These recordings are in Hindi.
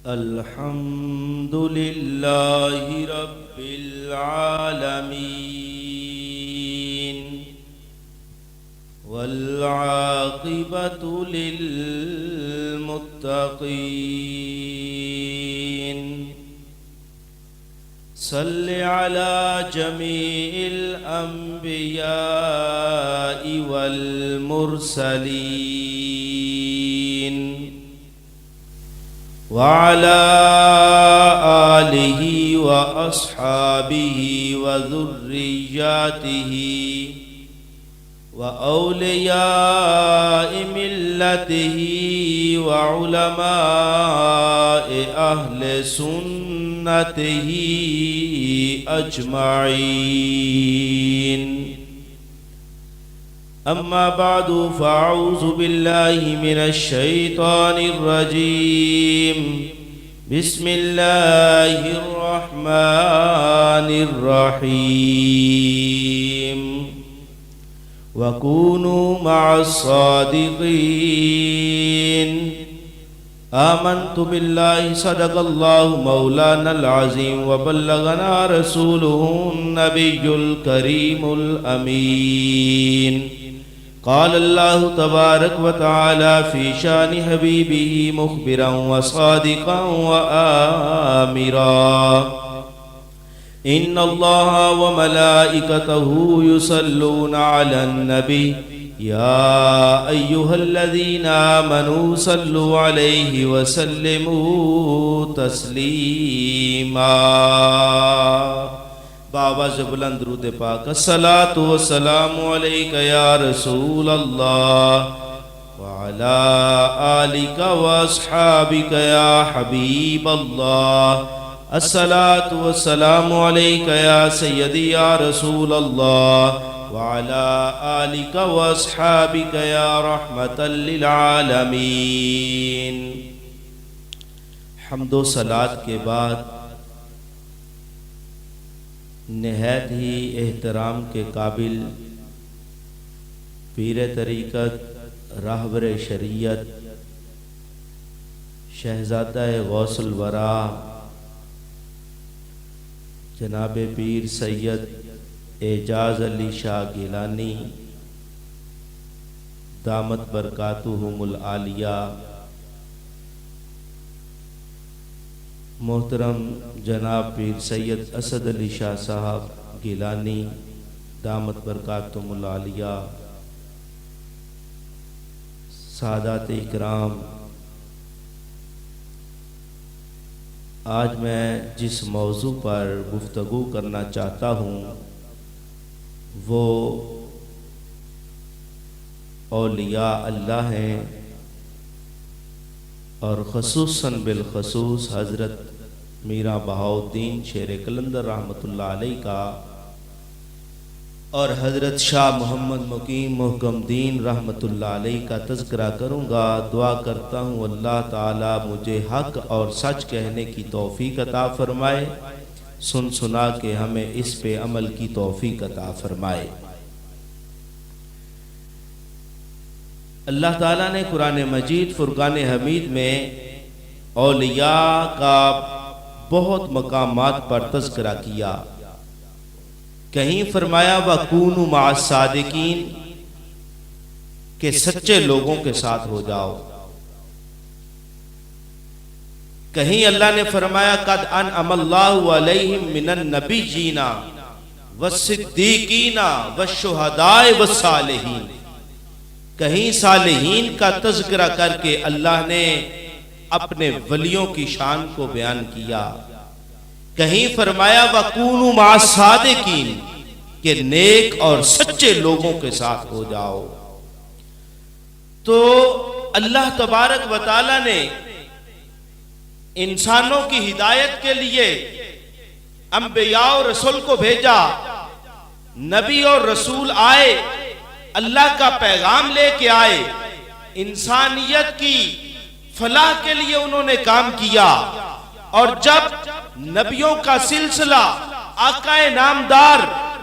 अल्हम्दुलिल्लाहि रब्बिल आलमीन वल आक़िबतु लिल मुत्तक़ीन। सल्लि अला जमीइल अंबियाइ वल मुरसलीन व अला आलिहि व अस्हाबिहि व ज़ुर्रिय्यतिहि व औलियाए मिल्लतिहि व उलमाए अहले सुन्नतिहि अजमाइन। अम्मा बादु फ़अऊज़ु बिल्लाहि मिनश शैतानिर रजीम। बिस्मिल्लाहिर रहमानिर रहीम। वकूनू मअस सादिक़ीन। आमन्तु बिल्लाहि सदक़ल्लाहु मौलानल अज़ीम व बल्लगना रसूलुहुन नबियुल करीमुल अमीन। क़ाल अल्लाहु तबारक व तआला फ़ी शानि हबीबिही मुख़बिरन व सादिक़न व आमिरा। इन्नल्लाह व मलाइकतहु युसल्लूना अलन नबी या अय्युहल्लज़ीना आमनू सल्लु अलैहि व सल्लिमू तस्लीमा। बावाज़ बुलंद दुरूद पाक। अस्सलातु वस्सलामु अलैका या रसूल अल्लाह व अला आलिका व अस्हाबिका या हबीब अल्लाह। अस्सलातु वस्सलामु अलैका या सय्यदी या रसूल अल्लाह व अला आलिका व अस्हाबिका या रहमतल लिल आलमीन। हम्दो सलात के बाद निहायत ही एहतराम के काबिल पीर तरीक़त रहबर शरीयत शहज़ादा गौसुल वरा जनाब पीर सैयद एजाज़ अली शाह गिलानी दामत बरकातुहुमुल आलिया, मोहतरम जनाब पीर सैयद असद अली शाह साहब गिलानी दामत बरकातुहुमुल आलिया, सादात इकराम, आज मैं जिस मौजू पर गुफ्तगू करना चाहता हूँ वो औलिया अल्लाह हैं और ख़ुसूसन बिलख़ुसूस हज़रत मीरा बहाउद्दीन शेर कलंदर रहमतुल्लाह अलैह का और हज़रत शाह मोहम्मद मुकीम मुहकमदीन रहमतुल्लाह अलैह का तज़किरा करूँगा। दुआ करता हूँ अल्लाह ताला मुझे हक़ और सच कहने की तौफ़ीक़ अता फ़रमाए, सुन सुना के हमें इस पे अमल की तौफ़ीक़ अता फ़रमाए। अल्लाह ताला ने कुरान मजीद फ़ुरक़ान हमीद में औलिया का बहुत मकामात पर तज़किरा किया। कहीं फरमाया वकूनू मअस सादिक़ीन के सच्चे लोगों के साथ हो जाओ। कहीं अल्लाह ने फरमाया कद अनअमल्लाहु अलैहिम मिनन नबिय्यीना वस्सिद्दीक़ीना वश्शुहदाए वस्सालिहीन। कहीं सालिहीन का तज़किरा करके अल्लाह ने अपने वलियों की शान को बयान किया। कहीं फरमाया वकूनू मअस सादिक़ीन के नेक और सच्चे लोगों के साथ हो जाओ। तो अल्लाह तबारक व तआला ने इंसानों की हिदायत के लिए अंबिया और रसूल को भेजा। नबी और रसूल आए, अल्लाह का पैगाम लेके आए, इंसानियत की फलाह के लिए उन्होंने काम किया। और जब नबियों का सिलसिला आकाए नामदार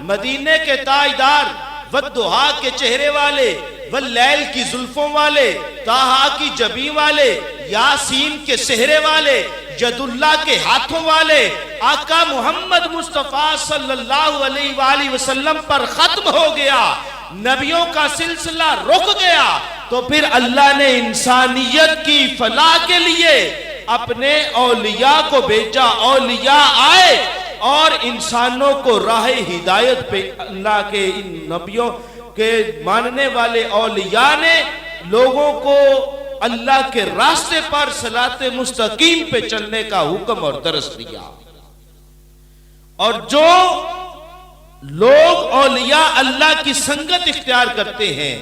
मदीने के ताजदार वद्दुहा के चेहरे वाले वल्लैल की जुल्फों वाले ताहा की जबी वाले यासीन के सेहरे वाले यदुल्ला के हाथों वाले आका मोहम्मद मुस्तफा सल्लल्लाहु अलैहि वसल्लम पर खत्म हो गया, नबियों का सिलसिला रुक गया, तो फिर अल्लाह ने इंसानियत की फलाह के लिए अपने औलिया को भेजा। औलिया आए और इंसानों को राह हिदायत पे अल्लाह के इन नबियों के मानने वाले औलिया ने लोगों को अल्लाह के रास्ते पर सलाते मुस्तकीम पे चलने का हुक्म और दरस दिया। और जो लोग औलिया अल्लाह की संगत इख्तियार करते हैं,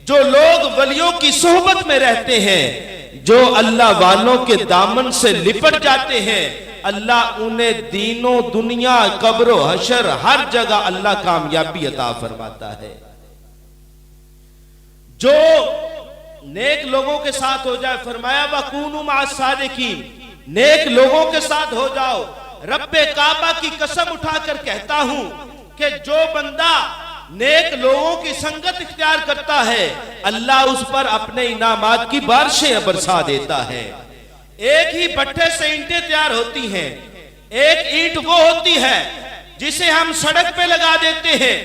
जो लोग वलियों की सोहबत में रहते हैं, जो अल्लाह वालों के दामन से लिपट जाते हैं, अल्लाह उन्हें दीनों दुनिया कब्रो हशर हर जगह अल्लाह कामयाबी अता फरमाता है। जो नेक लोगों के साथ हो जाए, फरमाया वकूनु माअस सादिकीन, नेक लोगों के साथ हो जाओ। रब्बे काबा की कसम उठाकर कहता हूं कि जो बंदा नेक लोगों की संगत इख्तियार करता है, अल्लाह उस पर अपने इनामात की बारिशें बरसा देता है। एक ही भट्टे से ईंटें तैयार होती हैं। एक ईंट वो होती है जिसे हम सड़क पे लगा देते हैं,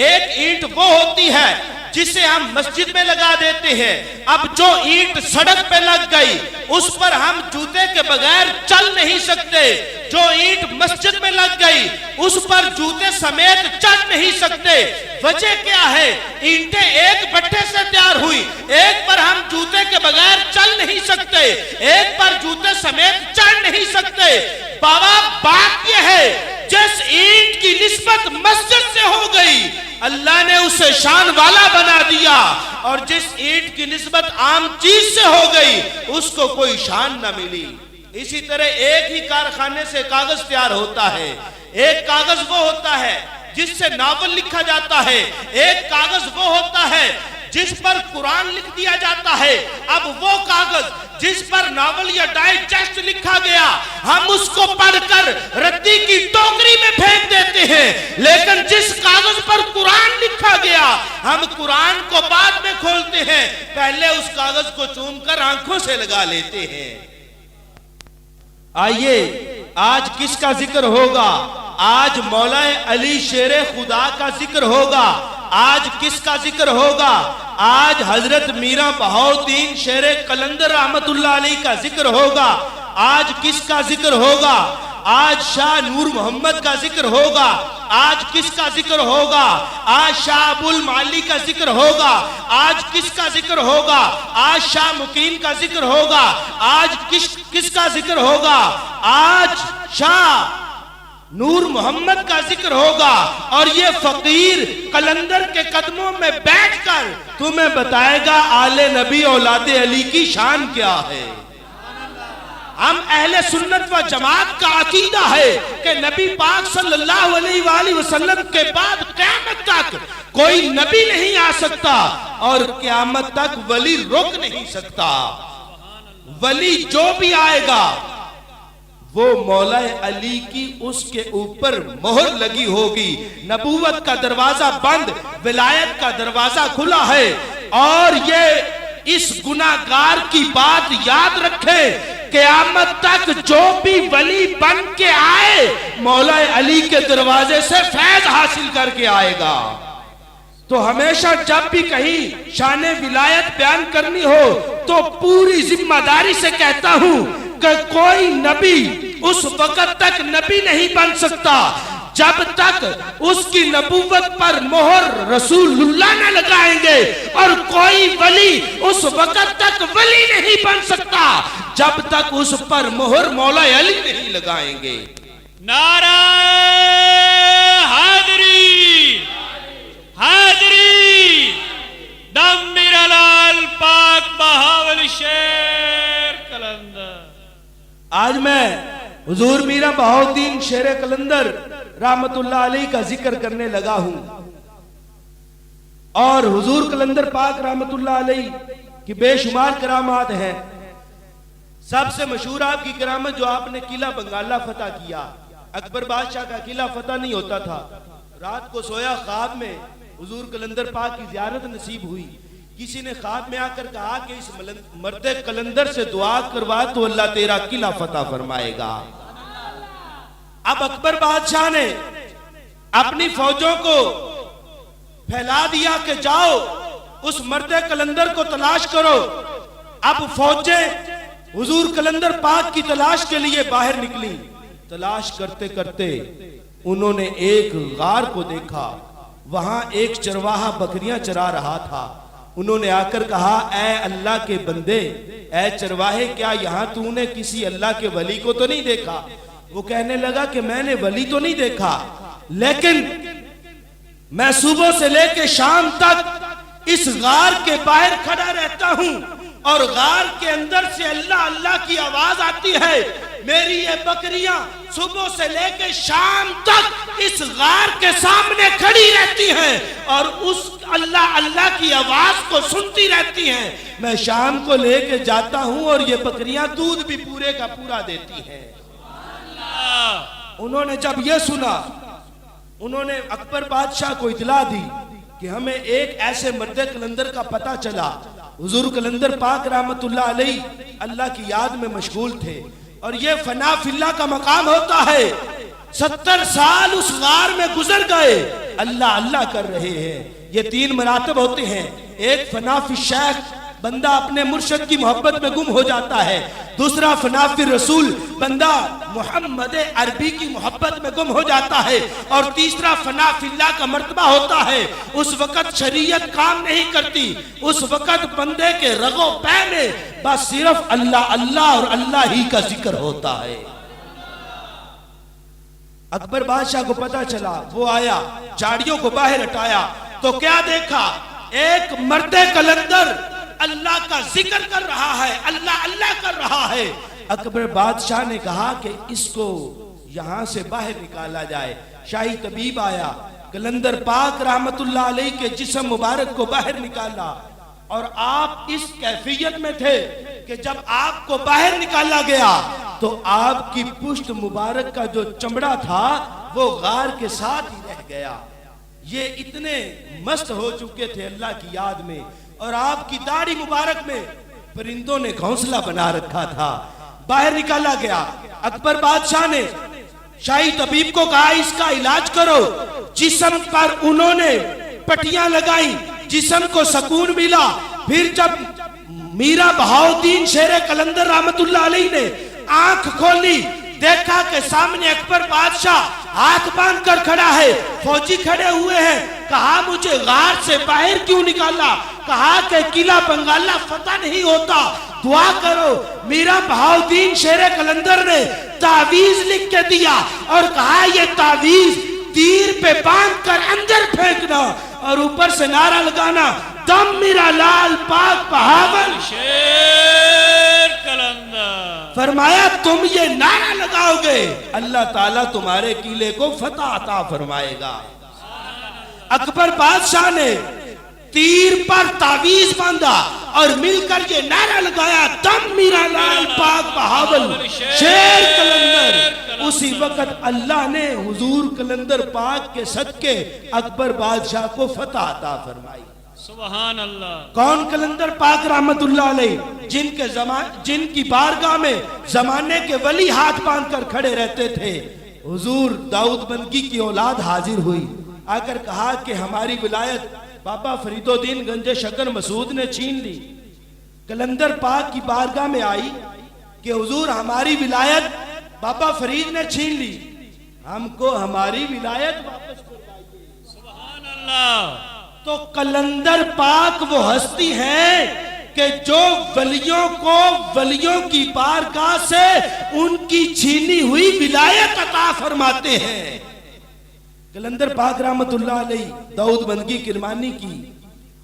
एक ईंट वो होती है जिसे हम मस्जिद में लगा देते हैं। अब जो ईंट सड़क पे लग गई, उस पर हम जूते के बगैर चल नहीं सकते। जो ईंट मस्जिद में लग गई, उस पर जूते समेत चढ़ नहीं सकते। वजह क्या है? ईंटें एक भट्टे से तैयार हुई, एक पर हम जूते के बगैर चल नहीं सकते, एक पर जूते समेत चढ़ नहीं सकते। बाबा बात यह है, जिस ईंट की निस्बत मस्जिद से हो गई, अल्लाह ने उसे शान वाला बना दिया, और जिस ईंट की निस्बत आम चीज से हो गई, उसको कोई शान न मिली। इसी तरह एक ही कारखाने से कागज तैयार होता है। एक कागज वो होता है जिससे नावल लिखा जाता है, एक कागज वो होता है जिस पर कुरान लिख दिया जाता है। अब वो कागज जिस पर नावल या डाइजेस्ट लिखा गया, हम उसको पढ़कर रद्दी की टोकरी में फेंक देते हैं, लेकिन जिस कागज पर कुरान लिखा गया, हम कुरान को बाद में खोलते हैं, पहले उस कागज को चूमकर आंखों से लगा लेते हैं। आइए आज किसका जिक्र होगा? आज मौला अली शेर खुदा का जिक्र होगा। आज किसका जिक्र होगा? आज हजरत मीरा बहाउद्दीन शेर कलंदर रहमतुल्लाह अलैह का जिक्र होगा। आज किसका जिक्र होगा? आज शाह नूर मोहम्मद का जिक्र होगा। आज किसका जिक्र होगा? आज शाह अबुल माली का जिक्र होगा। आज किसका जिक्र होगा? आज शाह मुकीम का जिक्र होगा। आज किसका जिक्र होगा? आज शाह नूर मोहम्मद का जिक्र होगा। और ये फकीर कलंदर के कदमों में बैठकर तुम्हें बताएगा आले नबी औलादे अली की शान क्या है। हम अहले सुन्नत व जमात का अकीदा है कि नबी पाक सल्लल्लाहु अलैहि वसल्लम के बाद क़यामत तक कोई नबी नहीं आ सकता, और क़यामत तक वली रुक नहीं सकता। वली जो भी आएगा वो मौला अली की उसके ऊपर मोहर लगी होगी। नबूवत का दरवाजा बंद, विलायत का दरवाजा खुला है। और ये इस गुनाहगार की बात याद रखे, क़यामत तक जो भी वली बन के आए, मौला अली के दरवाजे से फैज हासिल करके आएगा। तो हमेशा जब भी कहीं शान विलायत बयान करनी हो, तो पूरी जिम्मेदारी से कहता हूं कि कोई नबी उस वक्त तक नबी नहीं बन सकता जब तक उसकी नबूवत पर मोहर रसूलुल्लाह न लगाएंगे, और कोई वली उस वक्त तक वली नहीं बन सकता जब तक उस पर मोहर मौला अली नहीं लगाएंगे। नारा हैदरी, हैदरी, दम मेरा लाल पाक बहावल शेर कलंदर। आज मैं हुजूर मीरा बहाउद्दीन शेर कलंदर रहमतुल्लाह अलैह का जिक्र करने लगा हूं। और हुजूर कलंदर पाक रहमतुल्लाह अलैह की बेशुमार करामात हैं। सबसे मशहूर आपकी करामत जो आपने किला बंगाला फतह किया। अकबर बादशाह का किला फतह नहीं होता था। रात को सोया, ख्वाब में हुजूर कलंदर पाक की ज़ियारत नसीब हुई। किसी ने ख्वाब में आकर कहा कि इस मर्द कलंदर से दुआ करवा तो अल्लाह तेरा किला फतह फरमाएगा। अब अकबर बादशाह ने अपनी फौजों को फैला दिया कि जाओ उस मर्द कलंदर को तलाश करो। अब फौजें हुजूर कलंदर पाक की तलाश के लिए बाहर निकली। तलाश करते करते उन्होंने एक गार को देखा, वहां एक चरवाहा बकरियां चरा रहा था। उन्होंने आकर कहा, ऐ अल्लाह के बंदे, ऐ चरवाहे, क्या यहां तूने किसी अल्लाह के वली को तो नहीं देखा? वो कहने लगा कि मैंने वली तो नहीं देखा, लेकिन मैं सुबह से लेकर शाम तक इस गार के बाहर खड़ा रहता हूं और गार के अंदर से अल्लाह अल्लाह की आवाज आती है। मेरी ये बकरियां सुबह से लेकर शाम तक इस गार के सामने खड़ी रहती हैं और उस अल्लाह अल्लाह की आवाज को सुनती रहती हैं। मैं शाम को लेकर जाता हूं और ये बकरियां दूध भी पूरे का पूरा देती हैं। उन्होंने जब यह सुना, उन्होंने अकबर बादशाह को इतला दी कि हमें एक ऐसे मर्द कलंदर का पता चला। हुजूर कलंदर पाक रहमतुल्लाह अलैह अल्लाह की याद में मशगूल थे और ये फना फिल्ला का मकाम होता है। 70 साल उस गार में गुजर गए, अल्लाह अल्लाह कर रहे हैं। ये 3 मरातब होते हैं। एक फना फी शेख, बंदा अपने मुर्शद की मोहब्बत में गुम हो जाता है। दूसरा फना फी रसूल, बंदा मोहम्मद अरबी की मोहब्बत में गुम हो जाता है। और तीसरा फना फिल्ला का मर्तबा होता है। उस वक्त शरीयत काम नहीं करती, उस वक्त बंदे के रगो पै में बस सिर्फ अल्लाह अल्लाह और अल्लाह ही का जिक्र होता है। अकबर बादशाह को पता चला, वो आया, झाड़ियों को बाहर हटाया तो क्या देखा, एक मर्दे कलंदर अल्लाह का जिक्र कर रहा है, अल्लाह अल्लाह कर रहा है। अकबर बादशाह ने कहा कि इसको यहां से बाहर निकाला जाए। शाही तबीब आया, कलंदर पाक रहमतुल्लाह अलैह के जिस्म मुबारक को बाहर निकाला और आप इस कैफियत में थे कि जब आपको बाहर निकाला गया तो आपकी पुश्त मुबारक का जो चमड़ा था वो गार के साथ ही रह गया। ये इतने मस्त हो चुके थे अल्लाह की याद में, और आपकी दाढ़ी मुबारक में परिंदों ने घोंसला बना रखा था। बाहर निकाला गया। अकबर बादशाह ने शाही तबीब को कहा, इसका इलाज करो। जिस्म पर उन्होंने पट्टियां लगाई, जिस्म को सुकून मिला। फिर जब मीरा बहाउद्दीन शेर कलंदर रहमतुल्लाह अलैह ने आंख खोली, देखा कि सामने अकबर बादशाह हाथ बांध कर खड़ा है, फौजी खड़े हुए हैं। कहा, मुझे गार से बाहर क्यों निकाला? कहा कि किला बंगाला फतह नहीं होता, दुआ करो। मीरा बहाउद्दीन शेर कलंदर ने तावीज लिख के दिया और कहा, ये तावीज तीर पे बांध कर अंदर फेंकना और ऊपर से नारा लगाना, दम मेरा लाल पाक बहावल शेर कलंदर। फरमाया, तुम ये नारा लगाओगे, अल्लाह ताला तुम्हारे किले को फतह अता फरमाएगा। अकबर बादशाह ने तीर पर तावीज बांधा और मिलकर ये नारा लगाया, दम मेरा लाल पाक बहावल शेर कलंदर। उसी वक्त अल्लाह ने हुजूर कलंदर पाक के सदके अकबर बादशाह को फतह अता फरमाई। सुभान अल्लाह। कौन? कलंदर पाक रहमतुल्लाह अलैह, जिनकी बारगाह में जमाने के वली हाथ बांध कर खड़े रहते थे। हुजूर दाऊद बंदगी की औलाद हाजिर हुई, आकर कहा कि हमारी विलायत बाबा फरीदुद्दीन गंजे शकर मसूद ने छीन ली। कलंदर पाक की बारगाह में आई कि हुजूर हमारी विलायत बाबा फरीद ने छीन ली, हमको हमारी विलायत वापस करवाइए। सुभान अल्लाह। तो कलंदर पाक वो हस्ती है कि जो वलियों को वलियों की बारगाह से उनकी छीनी हुई विलायत अता फरमाते हैं। कलंदर पाक रहमतुल्लाह अलैह दाऊद बंदगी किरमानी की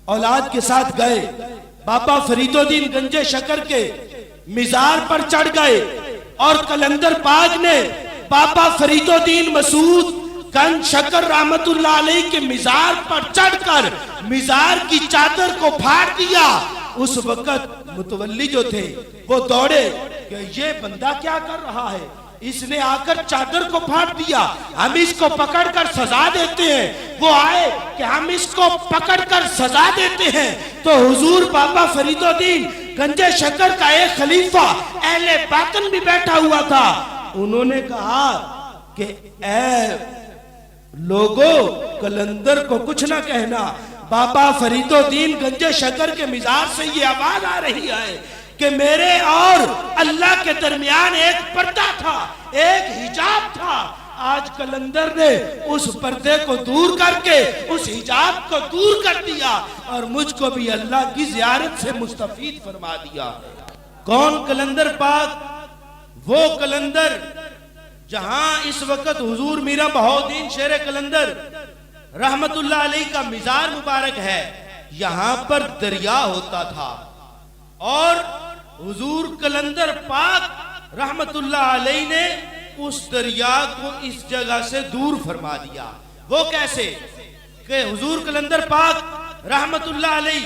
औलाद के साथ गए, बाबा फरीदुद्दीन गंजे शकर के मिजार पर चढ़ गए और कलंदर पाक ने बाबा फरीदुद्दीन मसूद गंज शकर रहमतुल्लाह अलैह के मिजार पर चढ़कर मिजार की चादर को फाड़ दिया। उस वक्त मुतवल्ली जो थे वो दौड़े कि ये बंदा क्या कर रहा है। इसने आकर चादर को फाड़ दिया, हम इसको पकड़कर सजा देते हैं। वो आए कि हम इसको पकड़कर सजा देते हैं। तो हुजूर बाबा फरीदुद्दीन गंजे शक्कर का एक खलीफा अहले बातन भी बैठा हुआ था। उन्होंने कहा कि ए लोगो, कलंदर को कुछ ना कहना। बाबा फरीदुद्दीन गंजे शक्कर के मिजाज से ये आवाज आ रही है कि मेरे और अल्लाह के दरमियान एक पर्दा था, एक हिजाब था। आज कलंदर ने उस पर्दे को दूर करके उस हिजाब को दूर कर दिया और मुझको भी अल्लाह की ज़ियारत से मुस्तफीद फरमा दिया। कौन कलंदर पाक? वो कलंदर जहां इस वक्त हुजूर मीरा बहाउद्दीन शेर कलंदर रहमतुल्लाह अलैह का मिजार मुबारक है। यहां पर दरिया होता था और हुजूर कलंदर पाक रहमतुल्लाह अलैह ने उस दरिया को इस जगह से दूर फरमा दिया। वो कैसे कि हुजूर कलंदर पाक रहमतुल्लाह अलैह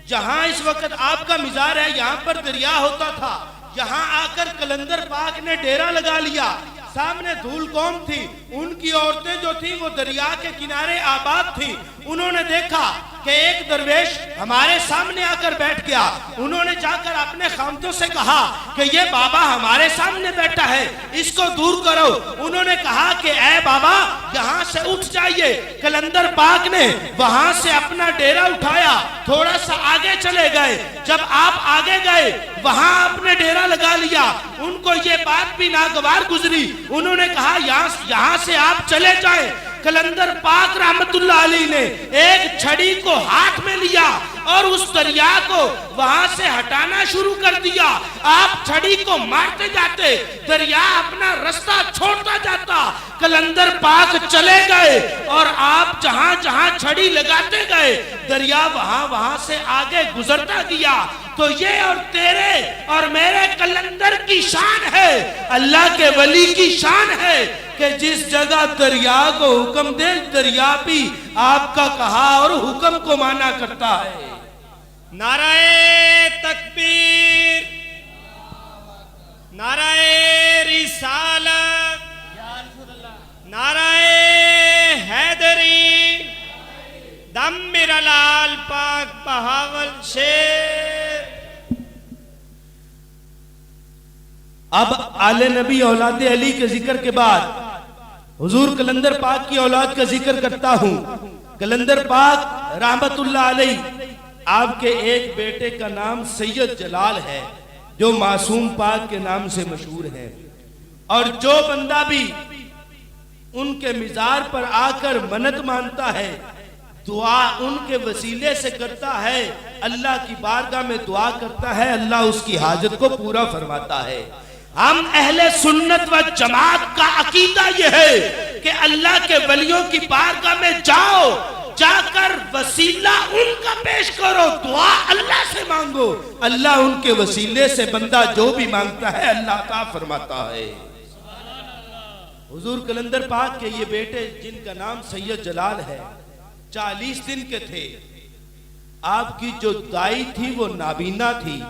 जहां इस वक्त आपका मिजार है, यहां पर दरिया होता था। यहां आकर कलंदर पाक ने डेरा लगा लिया। सामने धूल कौम थी, उनकी औरतें जो थी वो दरिया के किनारे आबाद थी। उन्होंने देखा कि एक दरवेश हमारे सामने आकर बैठ गया। उन्होंने जाकर अपने खामतों से कहा कि ये बाबा हमारे सामने बैठा है, इसको दूर करो। उन्होंने कहा कि ऐ बाबा यहाँ से उठ जाइए। कलंदर पाक ने वहां से अपना डेरा उठाया, थोड़ा सा आगे चले गए। जब आप आगे गए वहां आपने डेरा लगा लिया। उनको ये बात भी नागवार गुजरी। उन्होंने कहा यहाँ से आप चले जाएं। कलंदर पाक रहमतुल्लाह अलैह ने एक छड़ी को हाथ में लिया और उस दरिया को वहां से हटाना शुरू कर दिया। आप छड़ी को मारते जाते, दरिया अपना रास्ता छोड़ता जाता। कलंदर पाक चले गए और आप जहां जहां छड़ी लगाते गए, दरिया वहां से आगे गुजरता गया। तो ये और तेरे और मेरे कलंदर की शान है, अल्लाह के वली की शान है कि जिस जगह दरिया को हुक्म दे, दरिया भी आपका कहा और हुक्म को माना करता है। नाराए तकबीर, नाराए रिसालत, नाराए हैदरी, दम मेरा लाल पाक बहावल शेर। अब आले नबी औलाद अली के जिक्र के बाद हुजूर कलंदर पाक की औलाद का जिक्र करता हूं। कलंदर पाक रहमतुल्लाह अलैह, आपके एक बेटे का नाम सैयद जलाल है जो मासूम पाक के नाम से मशहूर है। और जो बंदा भी उनके मिजार पर आकर मन्नत मानता है, दुआ उनके वसीले से करता है, अल्लाह की बारगाह में दुआ करता है, अल्लाह उसकी हाजत को पूरा फरमाता है। हम अहले सुन्नत व जमात का अकीदा यह है कि अल्लाह के वलियों की बारगाह में जाओ, जाकर वसीला उनका पेश करो, दुआ अल्लाह से मांगो। अल्लाह उनके वसीले से बंदा जो भी मांगता है अल्लाह अता फरमाता है। हुजूर कलंदर पाक के ये बेटे जिनका नाम सैयद जलाल है, 40 दिन के थे। आपकी जो दाई थी वो नाबीना थी।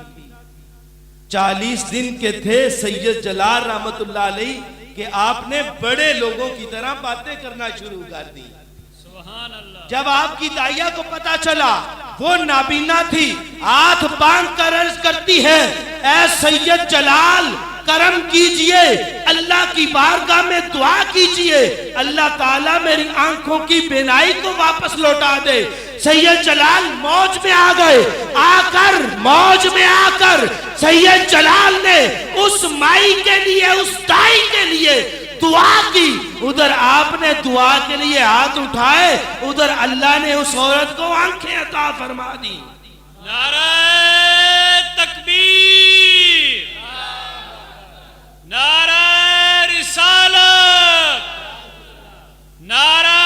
40 दिन के थे सैयद जलाल रहमतुल्लाह अलैह कि आपने बड़े लोगों की तरह बातें करना शुरू कर दी। सुभान अल्लाह। जब आपकी दाइया को पता चला, वो नाबीना थी, हाथ बांध कर अर्ज करती है, ऐ सैयद जलाल करम कीजिए, अल्लाह की बारगाह में दुआ कीजिए, अल्लाह ताला मेरी आंखों की बिनाई को वापस लौटा दे। सैयद जलाल मौज में आ गए। मौज में आकर सैयद जलाल ने उस माई के लिए, उस दाई के लिए दुआ की। उधर आपने दुआ के लिए हाथ उठाए, उधर अल्लाह ने उस औरत को आंखें अता फरमा दी। नारे तकबीर, नारे रिसालत, नारे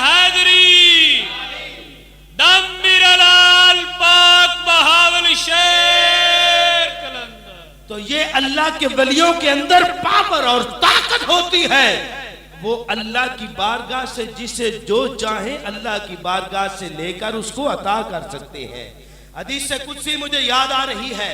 हैदरी, दम मेरा लाल पाक बहावल शेर कलंदर। तो ये अल्लाह के वलियों के अंदर पावर और ताकत होती है। वो अल्लाह की बारगाह से जिसे जो चाहे अल्लाह की बारगाह से लेकर उसको अता कर सकते हैं। हदीस से कुछ मुझे याद आ रही है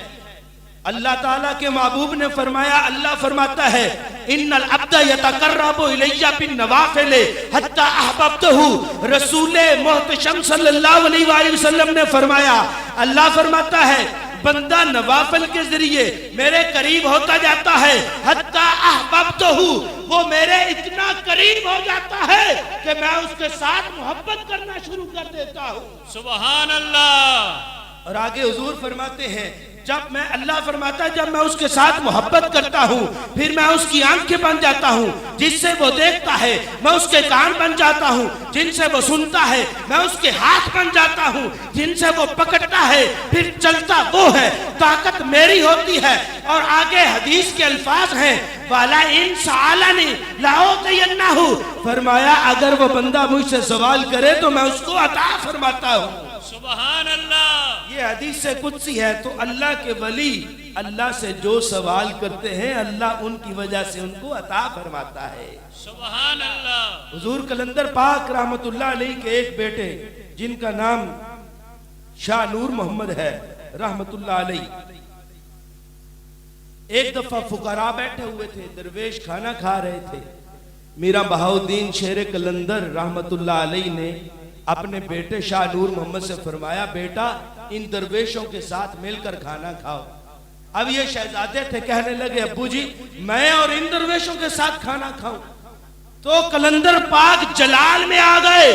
अल्लाह ताला के महबूब ने फरमाया, अल्लाह फरमाता है इन्नल अब्दा यतकर्रबु इलैया बिन नवाफिल हत्ता अहबब्तहु। रसूल मोहतशम सल्लल्लाहु अलैहि वसल्लम ने फरमाया, अल्लाह फरमाता है बंदा नवाफिल के जरिए मेरे करीब होता जाता है, हत्ता अहबब्तहु, वो मेरे इतना करीब हो जाता है कि मैं उसके साथ मोहब्बत करना शुरू कर देता हूँ। सुभान अल्लाह। और आगे हुजूर फरमाते हैं, जब मैं, अल्लाह फरमाता है जब मैं उसके साथ मोहब्बत करता हूँ फिर मैं उसकी आंखें बन जाता हूँ जिससे वो देखता है, मैं उसके कान बन जाता हूँ जिनसे वो सुनता है, मैं उसके हाथ बन जाता हूँ जिनसे वो पकड़ता है, फिर चलता वो है, ताकत मेरी होती है। और आगे हदीस के अल्फाज हैं, वाला इन सालानी लाओ तयन्नाहु, फरमाया अगर वो बंदा मुझसे सवाल करे तो मैं उसको अता फरमाता हूँ। सुभान अल्लाह। ये हदीस से कुदसी है। तो अल्लाह के वली अल्लाह से जो सवाल करते हैं अल्लाह उनकी वजह से उनको अता फरमाता है। सुभान अल्लाह। हुजूर कलंदर पाक रहमतुल्लाह अलैहि के एक बेटे जिनका नाम शाह नूर मोहम्मद है रहमतुल्लाह अलैहि, एक दफा फुकरा बैठे हुए थे, दरवेश खाना खा रहे थे। मीरा बहाउद्दीन शेर कलंदर रहमतुल्लाह अलैहि ने अपने बेटे शाह नूर मोहम्मद से फरमाया, बेटा इन दरवेशों के साथ मिलकर खाना खाओ। अब ये शहजादे थे, कहने लगे अब्बू जी मैं और इन दरवेशों के साथ खाना खाऊं। तो कलंदर पाक जलाल में आ गए।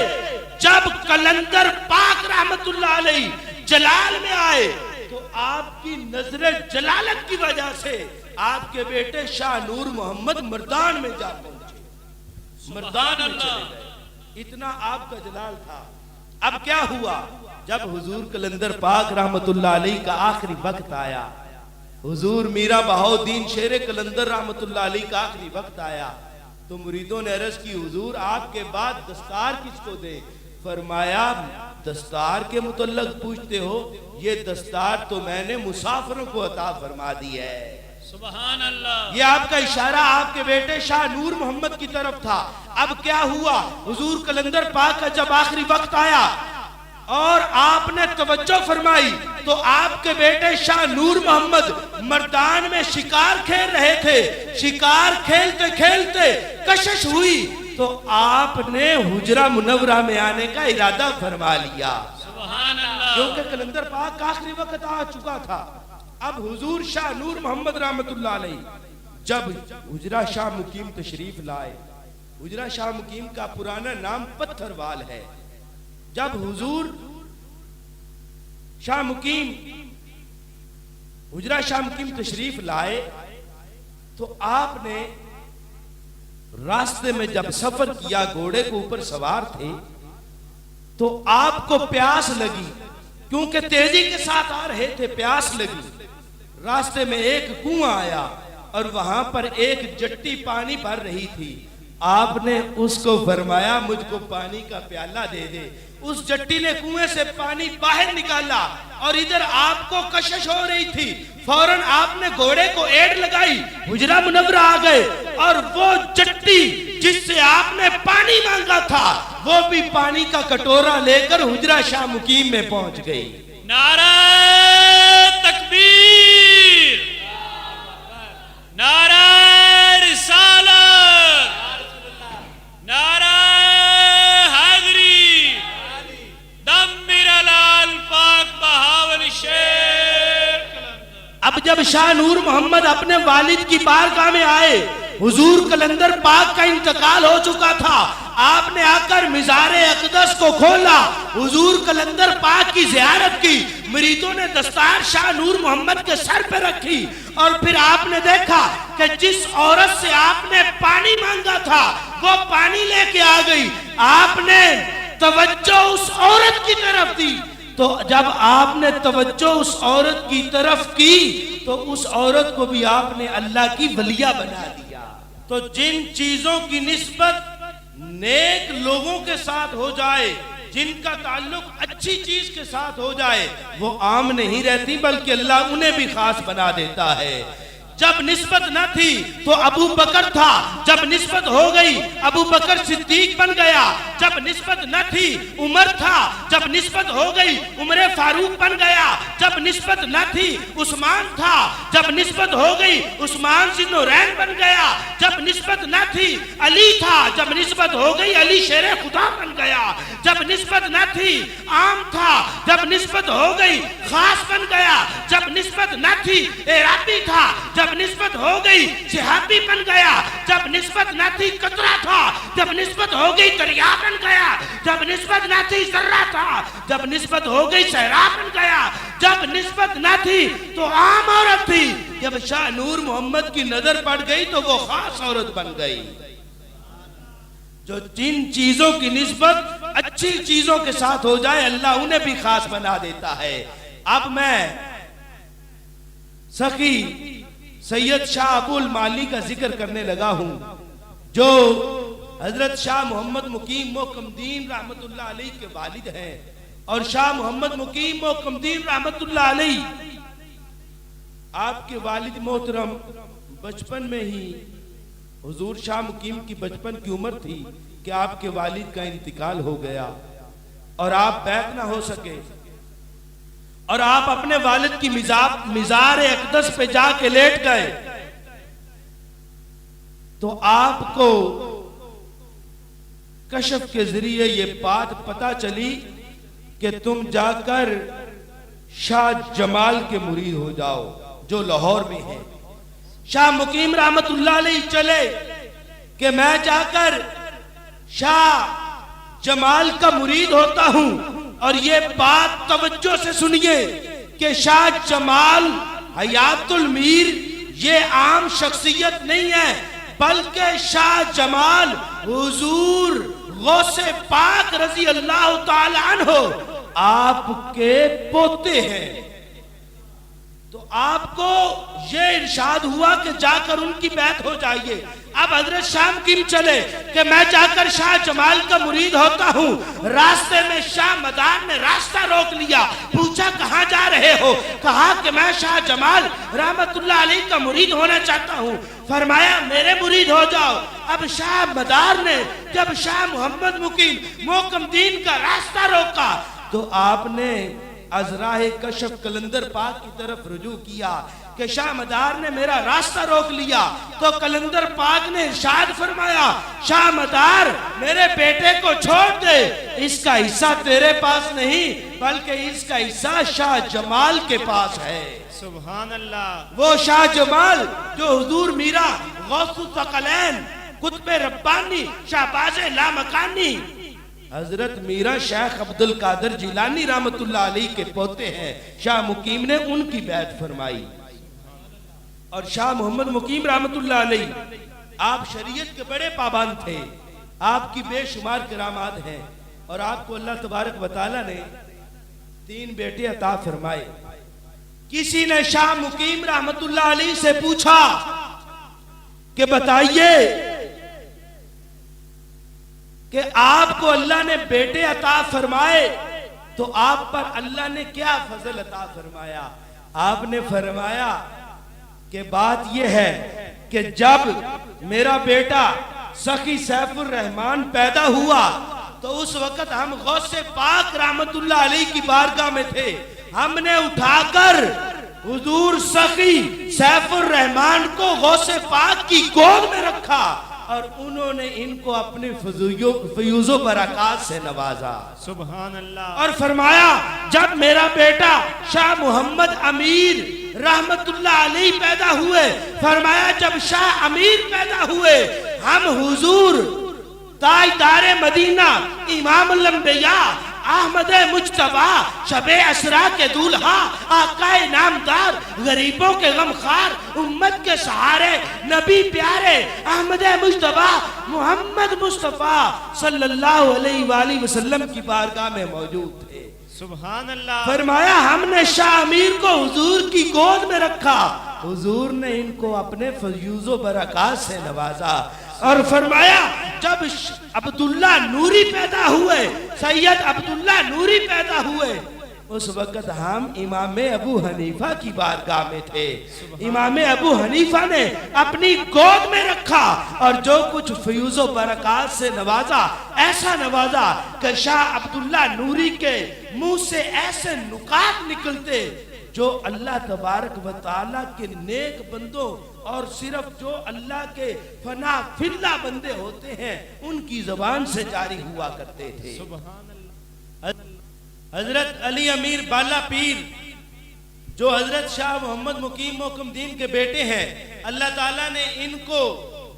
जब कलंदर पाक रहमतुल्लाह अलैहि जलाल में आए तो आपकी नजरे जलालत की वजह से आपके बेटे शाह नूर मोहम्मद मर्दान में जा पहुंचे, मर्दान में चले गए। इतना आपका जलाल था। अब क्या हुआ, जब हुजूर कलंदर पाक रहमतुल्लाह अलैहि का आखिरी वक्त आया, हुजूर मीरा बहाउद्दीन शेर कलंदर रहमतुल्लाह अलैहि का आखिरी वक्त आया, तो मुरीदों ने अर्ज की हुजूर आपके बाद दस्तार किसको दे? फरमाया दस्तार के मुतल्लक पूछते हो, ये दस्तार तो मैंने मुसाफिरों को अता फरमा दी है। सुभान अल्लाह। ये आपका इशारा आपके बेटे शाह नूर मोहम्मद की तरफ था। अब क्या हुआ, हुजूर कलंदर पाक का जब आखिरी वक्त आया और आपने तवज्जो फरमाई तो आपके बेटे शाह नूर मोहम्मद मर्दान में शिकार खेल रहे थे। शिकार खेलते खेलते कशिश हुई तो आपने हुजरा मुनव्वरा में आने का इरादा फरमा लिया। सुभान अल्लाह। क्योंकि कलंदर पाक का आखिरी वक्त आ चुका था। अब हुजूर शाह नूर मोहम्मद रहमतुल्लाह अलैहि जब हुजरा शाह मुकीम तशरीफ लाए, हुजरा शाह मुकीम का पुराना नाम पत्थरवाल है। जब हुजूर शाह मुकीम हुजरा शाह मुकीम तशरीफ लाए तो आपने रास्ते में जब सफर किया, घोड़े के ऊपर सवार थे, तो आपको प्यास लगी, क्योंकि तेजी के साथ आ रहे थे, प्यास लगी। रास्ते में एक कुआं आया और वहां पर एक जट्टी पानी भर रही थी। आपने उसको फरमाया मुझको पानी का प्याला दे दे। उस जट्टी ने कुएं से पानी बाहर निकाला और इधर आपको कशिश हो रही थी। फौरन आपने घोड़े को एड़ लगाई, हुजरा मुनव्वरा आ गए और वो जट्टी जिससे आपने पानी मांगा था वो भी पानी का कटोरा लेकर हुजरा शाह मुकीम में पहुंच गई। नारा तकबीर, नारा रिसालत, नारा हैदरी, दम मेरा लाल पाक बहावल शेर। अब जब शाह नूर मोहम्मद अपने वालिद की बारगाह में आए, हुजूर कलंदर पाक का इंतकाल हो चुका था। आपने आकर मिज़ारे अक़दस को खोला, हुजूर कलंदर पाक की ज़ियारत की। मुरीदों ने दस्तार शाह नूर मोहम्मद के सर पे रखी और फिर आपने देखा कि जिस औरत से आपने पानी मांगा था वो पानी लेके आ गई। आपने तवज्जो उस औरत की तरफ दी, तो जब आपने तवज्जो उस औरत की तरफ की तो उस औरत को भी आपने अल्लाह की वलिया बना दिया। तो जिन चीजों की निस्बत नेक लोगों के साथ हो जाए, जिनका ताल्लुक अच्छी चीज के साथ हो जाए, वो आम नहीं रहती बल्कि अल्लाह उन्हें भी खास बना देता है। जब निस्बत न थी तो अबू बकर था, जब निस्बत हो गई अबू बकर सिद्दीक बन गया, जब निस्बत न थी उमर था, जब निस्बत हो गई उमर फारूक बन गया, जब निस्बत न थी उस्मान था, जब निस्बत हो गई उस्मान ज़िन्नुरैन बन गया, जब निस्बत न थी अली था, जब निस्बत हो गई अली शेर खुदा बन गया, जब निस्बत न थी आम था, जब निस्बत हो गई खास बन गया, जब निस्बत न थी एराबी था, जब निस्बत हो गई सिहाबी बन गया, जब निस्बत न थी कतरा था, जब निस्बत हो गई दरिया बन गया, जब निस्बत न थी जर्रा था, जब निस्बत हो गई सहरा बन गया, जब निस्बत न थी तो आम औरत थी, जब शाह नूर मोहम्मद की नजर पड़ गई तो वो खास औरत बन गई। जो जिन चीजों की निस्बत अच्छी चीजों के साथ हो जाए अल्लाह उन्हें भी खास बना देता है। अब मैं सखी सैयद शाह अबुल माली का जिक्र करने लगा हूं, जो हजरत शाह मोहम्मद मुकीम मोकमदीन रहमतुल्लाह अलैह के वालिद हैं। और शाह मोहम्मद मुकीम मोकमदीन रहमतुल्लाह अलैह आपके वालिद मोहतरम बचपन में ही, हुजूर शाह मुकीम की बचपन की उम्र थी कि आपके वालिद का इंतकाल हो गया और आप बैक ना हो सके, और आप अपने वालिद की मिजार अक़दस पे जाके लेट गए। तो आपको कशफ के जरिए ये बात पता चली कि तुम जाकर शाह जमाल के मुरीद हो जाओ जो लाहौर में है। शाह मुकीम रहमतुल्लाह अलैह चले कि मैं जाकर शाह जमाल का मुरीद होता हूं। और ये बात तवज्जो से सुनिए कि शाह जमाल हयातुल मीर ये आम शख्सियत नहीं है, बल्कि शाह जमाल हुजूर गौसे पाक रजी अल्लाह ताला अन्हो आपके पोते हैं। तो आपको ये इरशाद हुआ कि जाकर उनकी बैत हो जाइए। अब हजरत शाह मुकीम चले कि मैं जाकर शाह जमाल का मुरीद होता हूँ। रास्ते में शाह मदार ने रास्ता रोक लिया, पूछा कहाँ जा रहे हो? कहा कि मैं शाह जमाल रहमतुल्लाह अलैह का मुरीद होना चाहता हूँ। फरमाया मेरे मुरीद हो जाओ। अब शाह मदार ने जब शाह मोहम्मद मुकीम मोकमदीन का रास्ता रोका तो आपने अजराहे कशफ कलंदर पाक की तरफ रुजू किया कि शाह मदार ने मेरा रास्ता रोक लिया। तो कलंदर पाक ने इरशाद फरमाया, शाह मदार मेरे बेटे को छोड़ दे, इसका हिस्सा तेरे पास नहीं बल्कि इसका हिस्सा शाह जमाल के पास है। सुभान अल्लाह। वो शाह जमाल जो हुजूर मीरा गौसुस सकलैन कुतुब रब्बानी शाहबाज लामकानी हजरत मीरा शेख अब्दुल कादिर जिलानी रहमतुल्लाह अलैह के पोते हैं। शाह मुकीम ने उनकी बैत फरमाई। और शाह मोहम्मद मुकीम रहमतुल्लाह अलैह आप शरीयत के बड़े पाबंद थे, आपकी बेशुमार करामात हैं और आपको अल्लाह तबारक व तआला ने 3 बेटे अता फरमाए। किसी ने शाह मुकीम रहमतुल्लाह अलैह से पूछा कि बताइए कि आपको अल्लाह ने बेटे अता फरमाए तो आप पर अल्लाह ने क्या फजल अता फरमाया? आपने फरमाया कि बात यह है कि जब मेरा बेटा सखी सैफुर रहमान पैदा हुआ तो उस वक्त हम गौसे पाक रहमतुल्लाह अलैह की बारगाह में थे। हमने उठाकर हुजूर सखी सैफुर रहमान को गौसे पाक की गोद में रखा और उन्होंने इनको अपने फयूज़ो बरक़ात से नवाजा। सुभान अल्लाह। और फरमाया जब मेरा बेटा शाह मोहम्मद अमीर रहमतुल्लाह अलैह पैदा हुए, फरमाया जब शाह अमीर पैदा हुए हम हुजूर ताजदारे मदीना इमामुल अंबिया अहमद मुज्तबा शबे असरा के दूल्हा आकाए नामदार गरीबों के गमखार उम्मत के सहारे नबी प्यारे अहमद मुज्तबा मोहम्मद मुस्तफा सल्लल्लाहु अलैहि वसल्लम की बारगाह में मौजूद थे। सुभान अल्लाह। फरमाया हमने शाह अमीर को हुजूर की गोद में रखा, हुजूर ने इनको अपने फयूज़ो बरक़ात से नवाजा। और फरमाया जब अब्दुल्ला नूरी पैदा हुए, सैयद अब्दुल्ला नूरी पैदा हुए उस वक्त हम इमाम अबू हनीफा की बारगाह में थे। इमाम अबू हनीफा ने अपनी गोद में रखा और जो कुछ फ्यूज़ो बरक़ात से नवाजा, ऐसा नवाजा कि शाह अब्दुल्ला नूरी के मुंह से ऐसे नुकात निकलते जो अल्लाह तबारक व तआला के नेक बंदों और सिर्फ जो अल्लाह के फना फिल्ला बंदे होते हैं उनकी जबान से जारी हुआ करते थे। हजरत अली अमीर बाला पीर जो हजरत शाह मोहम्मद मुकीम मोकमदीन के बेटे हैं, अल्लाह ताला ने इनको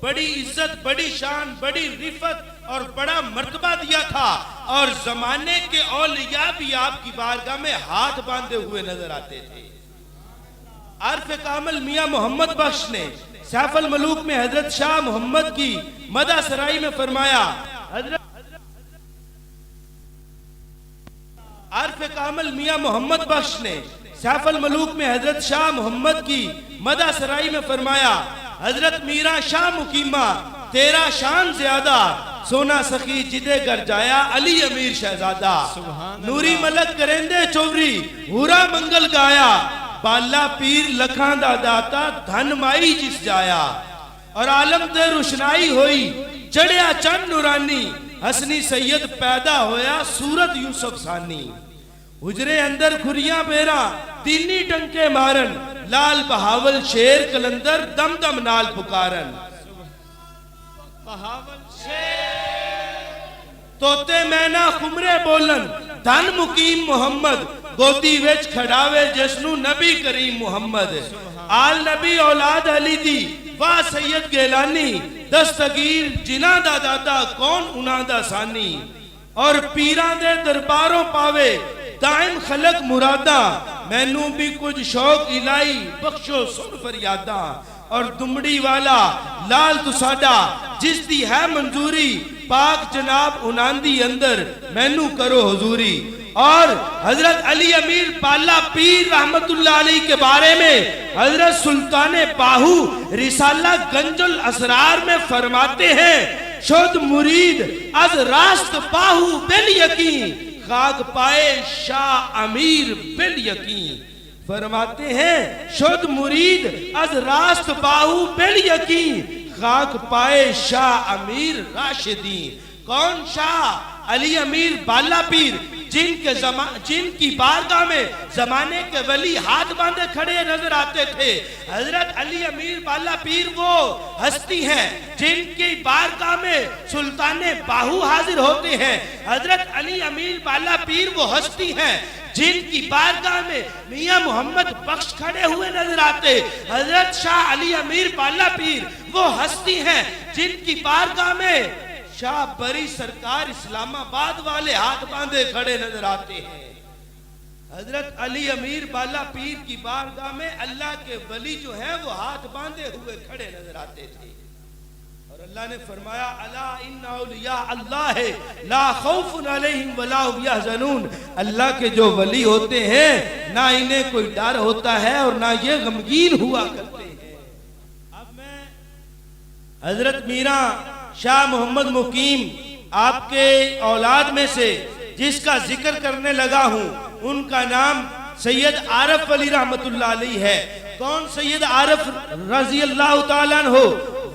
बड़ी इज्जत, बड़ी शान, बड़ी रिफत और बड़ा मर्तबा दिया था और जमाने के औलिया भी आपकी बारगाह में हाथ बांधे हुए नजर आते थे। आरफ कामल मियां मोहम्मद बख्श ने सैफुल मलूक में हजरत शाह मोहम्मद की मदा सराई में फरमाया, आरफ कामल मियां मोहम्मद बख्श ने सैफुल मलूक में हजरत शाह मोहम्मद की मदा सराई में फरमाया, हजरत मीरा शाह मुकीमा तेरा शान ज्यादा, सोना सखी जिदे घर जाया अली अमीर शहजादा, नूरी मलक करेंदे चौरी हुरा मंगल गाया, बाला पीर लखां दा दाता धन माई जिस जाया, और आलम ते रुशनाई होई चढ़िया चंद नूरानी, हसनी सैयद पैदा होया सूरत यूसुफ सानी, हुजरे अंदर खुरियां बेरा दीनी टंके मारन, लाल बहावल शेर कलंदर दम दम नाल पुकारन, बहावल शेर तोते मैना खुमरे बोलन, धन मुकीम मोहम्मद गोदी विच खड़ावे जिसनू नबी करीम मुहम्मद, आल नबी औलाद अली दी वाह सैयद गेलानी, दस्तगीर जिना दा दादा कौन उना दा सानी, और पीरां दे दरबारों पावे दाइम खलक मुरादा, मैनू भी कुछ शौक इलाई बख्शो सुन फरियादा, और दुमड़ी वाला लाल तुसाडा जिस दी है मंजूरी, पाक जनाब उनांदी अंदर मैनू करो हुजूरी। और हजरत अली अमीर बाला पीर रहमतुल्लाह अलैह के बारे में हजरत सुल्तान बाहू रिसाला गंजुल असरार में फरमाते हैं, शुद्ध मुरीद अज रास्त बाहू बिल यकीन, खाक पाए शाह अमीर बिल यकीन। फरमाते हैं शुद्ध मुरीद अज रास्त बाहू बिल यकीन, खाक पाए शाह अमीर राशिदी। कौन? शाह अली अमीर बाला पीर, जिनकी बारगाह में जमाने के वली हाथ बांधे खड़े नजर आते थे। हजरत अली अमीर बाला पीर वो हस्ती हैं जिनकी बारगाह में सुल्तान बाहू हाजिर होते हैं। हजरत अली अमीर बाला पीर वो हस्ती हैं जिनकी बारगाह में मियां मोहम्मद बख्श खड़े हुए नजर आते। हजरत शाह अली अमीर बाला पीर वो हस्ती हैं जिनकी बारगाह में शाह बरी सरकार इस्लामाबाद वाले हाथ बांधे खड़े नजर आते हैं। हजरत अली अमीर बाला पीर की बारगाह में अल्लाह के वली जो हैं वो हाथ बांधे हुए खड़े नजर आते थे। और अल्लाह ने फरमाया, अला इन्ना औलिया अल्लाह है ला खौफुन अलैहिम वला हुम यहज़नून। अल्लाह के जो वली होते हैं ना इन्हें कोई डर होता है और ना ये गमगीन हुआ करते हैं। अब मैं हजरत मीरा शाह मोहम्मद मुकीम आपके औलाद में से जिसका जिक्र करने लगा हूं उनका नाम सैयद आरफ अली रहमतुल्लाह अलैह है। कौन? सैयद आरफ रजी अल्लाह ताला अन्हु,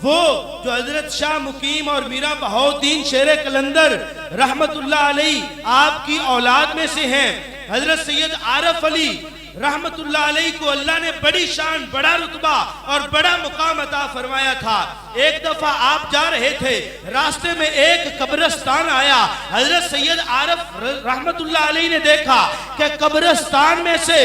वो जो हजरत शाह मुकीम और मीरा बहाउद्दीन शेर कलंदर रहमतुल्लाह अलैह आपकी औलाद में से हैं। हजरत सैयद आरफ अली रहमतुल्लाह अलैह को अल्लाह ने बड़ी शान, बड़ा रुतबा और बड़ा मुकाम अता फरमाया था। एक दफा आप जा रहे थे, रास्ते में एक कब्रिस्तान आया। हजरत सैयद आरफ रहमतुल्लाह अलैह ने देखा कि कब्रिस्तान में से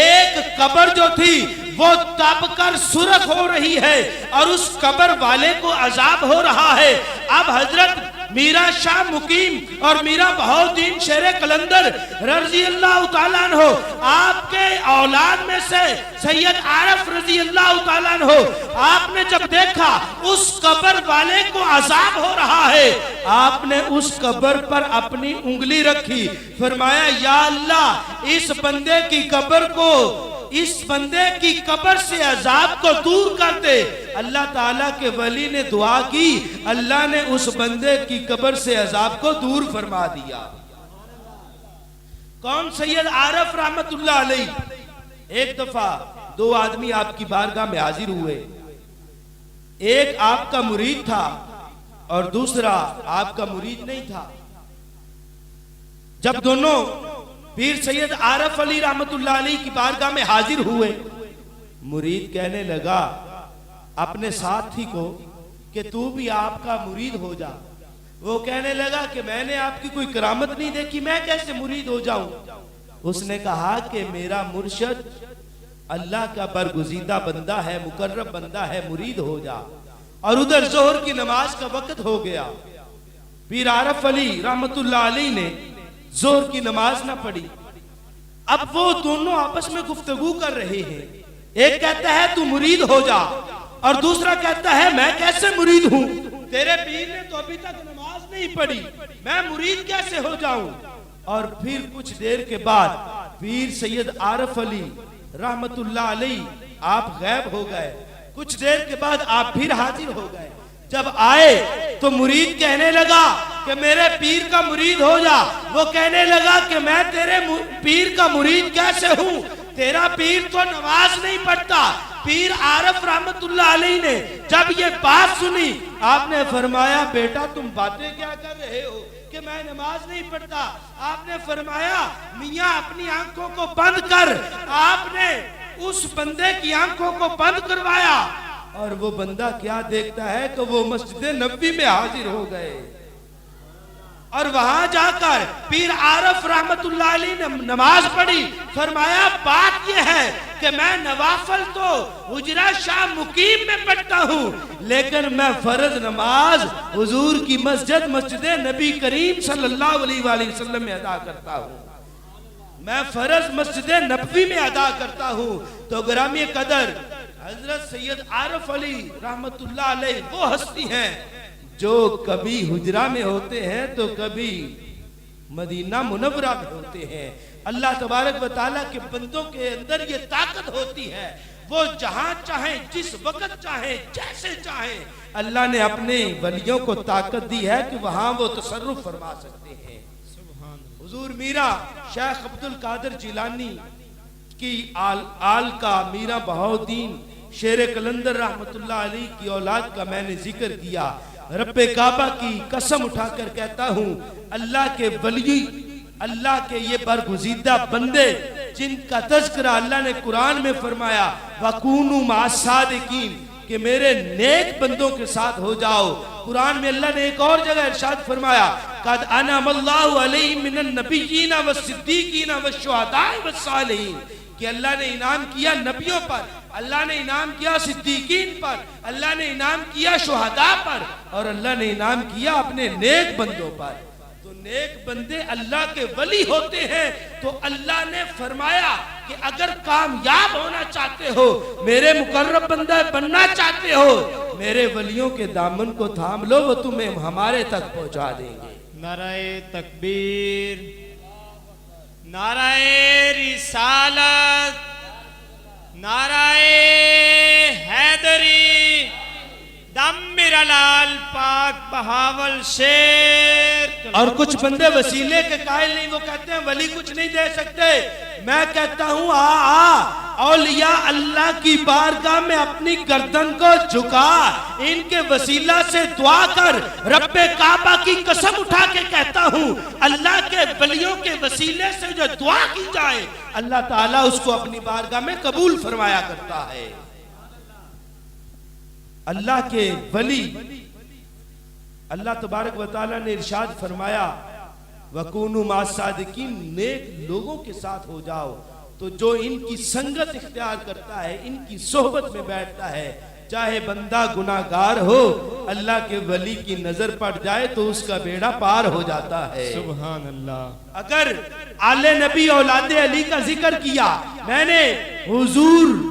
एक कब्र जो थी वो तप कर सुरख हो रही है और उस कब्र वाले को अजाब हो रहा है। अब हजरत मीरा शाह मुकीम और मीरा बहाउद्दीन शेर कलंदर रजी अल्लाह ताला अन्हु आपके औलाद में से सैयद आरफ रजी अल्लाह ताला अन्हु, आपने जब देखा उस कब्र वाले को अजाब हो रहा है, आपने उस कब्र पर अपनी उंगली रखी, फरमाया, या अल्लाह इस बंदे की कब्र को, इस बंदे की कब्र से अजाब को दूर कर दे। अल्लाह ताला के वली ने दुआ की, अल्लाह ने उस बंदे की कब्र से अजाब को दूर फरमा दिया। कौन? सैयद आरफ रहमतुल्लाह अलैह। एक दफा दो आदमी आपकी बारगाह में हाजिर हुए, एक आपका मुरीद था और दूसरा आपका मुरीद नहीं था। जब दोनों पीर सैयद आरफ अली रहमतुल्लाह अलैह की बारगाह में हाजिर हुए, मुरीद कहने लगा अपने साथी को कि तू भी आपका मुरीद हो जा। वो कहने लगा कि मैंने आपकी कोई करामत नहीं देखी, मैं कैसे मुरीद हो जाऊं। उसने कहा कि मेरा मुर्शद अल्लाह का बरगुजीदा बंदा है, मुकर्रब बंदा है, मुरीद हो जा। और उधर जोहर की नमाज का वक्त हो गया। पीर आरफ अली रहमतुल्लाह अलैह ने जोहर की नमाज ना पढ़ी। अब वो दोनों आपस में गुफ्तगू कर रहे हैं। एक कहता है तू मुरीद हो जा और दूसरा कहता है मैं कैसे मुरीद हूं, तेरे पीर ने तो अभी तक नमाज नहीं पढ़ी, मैं मुरीद कैसे हो जाऊं। और फिर कुछ देर के बाद पीर सैयद आरफ अली रहमतुल्लाह अलैह आप गायब हो गए। कुछ देर के बाद आप फिर हाजिर हो गए। जब आए तो मुरीद कहने लगा कि मेरे पीर का मुरीद हो जा। वो कहने लगा कि मैं तेरे पीर का मुरीद कैसे हूं, तेरा पीर तो नमाज नहीं पढ़ता। पीर आरफ रहमतुल्लाह अलैह ने जब ये बात सुनी, आपने फरमाया बेटा तुम बातें क्या कर रहे हो कि मैं नमाज नहीं पढ़ता। आपने फरमाया मियां अपनी आंखों को बंद कर। आपने उस बंदे की आंखों को बंद करवाया और वो बंदा क्या देखता है कि वो मस्जिद नबवी में हाजिर हो गए। और वहां जाकर पीर आरफ रहमतुल्लाह अलैह ने नमाज पढ़ी। फरमाया बात यह है कि मैं नवाफल तो हुजरा शाह मुकीम में पढ़ता हूं, लेकिन मैं फर्ज नमाज हुजूर की मस्जिद मस्जिद नबी करीम सल्लल्लाहु अलैहि वसल्लम में अदा करता हूं। मैं फर्ज मस्जिद नबवी में अदा करता हूं। तो ग्रामी कदर हजरत सैयद आरफ अली रहमतुल्लाह अलैह वो हस्ती हैं जो कभी हुजरा में होते हैं तो कभी मदीना मुनव्वरा में होते हैं। अल्लाह तबारक व तआला के बंदों के अंदर ये ताकत होती है, वो जहां चाहे जिस वक्त चाहे जैसे चाहे अल्लाह ने अपने वलियों को ताकत दी है कि वहां वो तसर्रुफ फरमा सकते हैं। हुजूर मीरा शेख अब्दुल कादिर जिलानी की आल का मीरा बहाउद्दीन शेर कलंदर रहमतुल्लाह अलैह की औलाद का मैंने जिक्र किया। रब्बे काबा की कसम उठाकर कहता हूं, अल्लाह के वली, अल्लाह के ये बरगुजीदा बंदे जिनका तज़किरा अल्लाह ने कुरान में फरमाया वकूनु मासादिकीन, कि मेरे नेक बंदों के साथ हो जाओ। कुरान में अल्लाह ने एक और जगह इरशाद फरमाया कद अनअमल्लाहु अलैहिम मिनन नबिय्यीना वस्सिद्दीकीना वश्शुहदाए वस्सालिहीन, कि अल्लाह ने इनाम किया नबियों पर, अल्लाह ने इनाम किया सिद्दीकीन पर, अल्लाह ने इनाम किया शुहदा पर और अल्लाह ने इनाम किया अपने नेक बंदों पर। तो नेक बंदे अल्लाह के वली होते हैं। तो अल्लाह ने फरमाया कि अगर कामयाब होना चाहते हो, मेरे मुकर्रब बंदा बनना चाहते हो, मेरे वलियों के दामन को थाम लो, वो तुम्हें हमारे तक पहुंचा देंगे। नाराए तकबीर, नाराए रिसालत, नाराए हैदरी, दम मिरलाल पाक बहावल शेर। और कुछ बंदे वसीले के कायल नहीं, वो कहते हैं वली कुछ नहीं दे सकते। मैं कहता हूं आ औलिया अल्लाह की बारगाह में अपनी गर्दन को झुका, इनके वसीला से दुआ कर। रब्बे काबा की कसम उठा के कहता हूं, अल्लाह के वलियों के वसीले से जो दुआ की जाए अल्लाह ताला उसको अपनी बारगाह में कबूल फरमाया करता है। अल्लाह के वली, अल्लाह तबारक व तआला ने इरशाद फरमाया वकूनु मासादिकीन, नेक लोगों के साथ हो जाओ। तो जो इनकी संगत इख्तियार करता है, इनकी सोहबत में बैठता है, चाहे बंदा गुनाहगार हो, अल्लाह के वली की नजर पड़ जाए तो उसका बेड़ा पार हो जाता है। सुभान अल्लाह। अगर आले नबी औलादे अली का जिक्र किया, मैंने हुजूर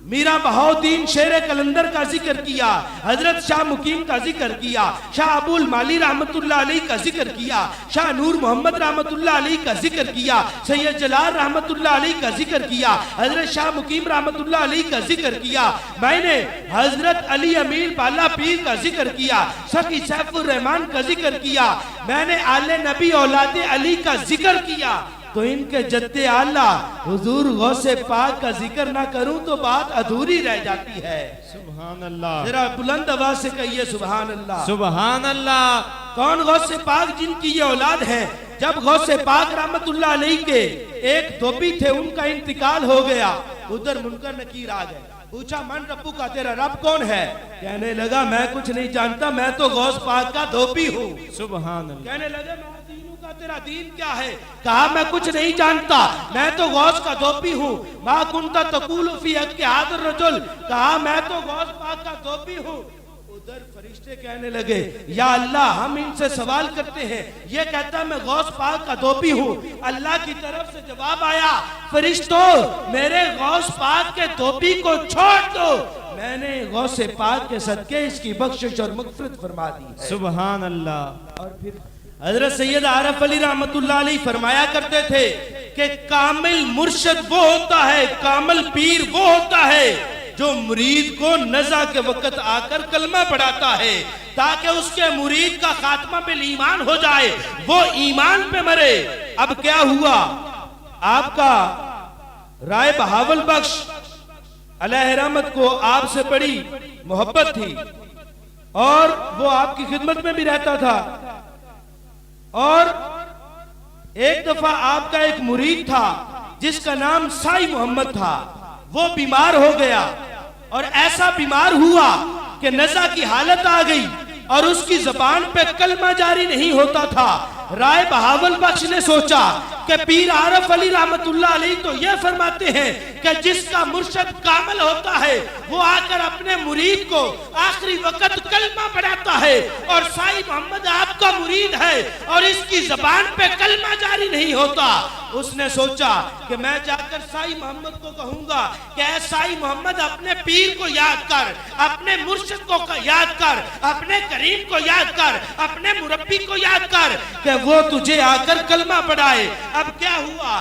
मीरा बहाउद्दीन शेर कलंदर का जिक्र किया, हजरत शाह मुकीम का जिक्र किया, शाह अबुल माली रहमतुल्लाह अलैह का जिक्र किया, शाह नूर मोहम्मद रहमतुल्लाह अलैह का जिक्र किया, सैयद जलाल रहमतुल्लाह अलैह का जिक्र किया, हजरत शाह मुकीम रहमतुल्लाह अलैह का जिक्र किया, मैंने हजरत अली अमीर बाला पीर का जिक्र किया, सखी सैफुर रहमान का जिक्र किया, मैंने आले नबी औलादे अली का जिक्र किया। तो इनके जद्दे आला हुजूर गौसे पाक का जिक्र ना करूं तो बात अधूरी रह जाती है। सुभान अल्लाह, जरा बुलंद आवाज से कहिए सुभान अल्लाह। सुभान अल्लाह। कौन गौसे पाक जिनकी ये औलाद है? जब गौसे पाक रहमतुल्लाह अलैह के एक धोबी थे, उनका इंतकाल हो गया, उधर मुनकर नकीर आ गए। पूछा मन रब्बू का, तेरा रब कौन है? कहने लगा मैं कुछ नहीं जानता, मैं तो गौस पाक का धोबी हूँ। सुभान अल्लाह। कहने लगे मैं दीनू का, तेरा दीन क्या है? कहा मैं कुछ नहीं जानता, मैं तो गौस का धोबी हूँ। माँ कुंता तकूलु फी हक़्क़ि हाज़िर रजुल, कहा मैं तो गौस पाक का धोबी हूँ। उधर फरिश्ते कहने लगे या अल्लाह हम इनसे सवाल करते हैं, ये कहता मैं गौस पाक का धोबी हूँ। अल्लाह की तरफ से जवाब आया, फरिश्तों मेरे गौस पाक के धोबी को छोड़ दो, मैंने गौसे पाक के सदके इसकी बख्शिश और मग़फ़िरत फरमा दी है। सुभान अल्लाह। और फिर हजरत सैयद आरफ अली रहमतुल्लाह अलैह फरमाया करते थे कि कामिल मुर्शिद वो होता है, कामिल पीर वो होता है जो मुरीद को नज़ा के वक्त आकर कलमा पढ़ाता है, ताकि उसके मुरीद का खात्मा बिल ईमान हो जाए, वो ईमान पे मरे। अब क्या हुआ, आपका राय बहावल बख्श अलैहि रहमत को आपसे बड़ी मोहब्बत थी और वो आपकी खिदमत में भी रहता था। और एक दफा आपका एक मुरीद था जिसका नाम साई मोहम्मद था, वो बीमार हो गया और ऐसा बीमार हुआ कि नज़ा की हालत आ गई और उसकी जबान पे कलमा जारी नहीं होता था। राय बहावल बख्श ने सोचा कि पीर आरफ अली रहमतुल्लाह अलैह तो ये फरमाते हैं कि जिसका मुर्शिद कामिल होता है वो आकर अपने मुरीद को आखिरी वक्त कलमा पढ़ाता है, और साई मोहम्मद आपका मुरीद है और इसकी जबान पे कलमा जारी नहीं होता। उसने सोचा कि मैं जाकर साई मोहम्मद को कहूंगा कि ऐ साई मोहम्मद अपने पीर को याद कर, अपने मुर्शिद को याद कर, अपने करीम को याद कर, अपने मुरब्बी को याद कर कि वो तुझे आकर कलमा पढ़ाए। अब क्या हुआ,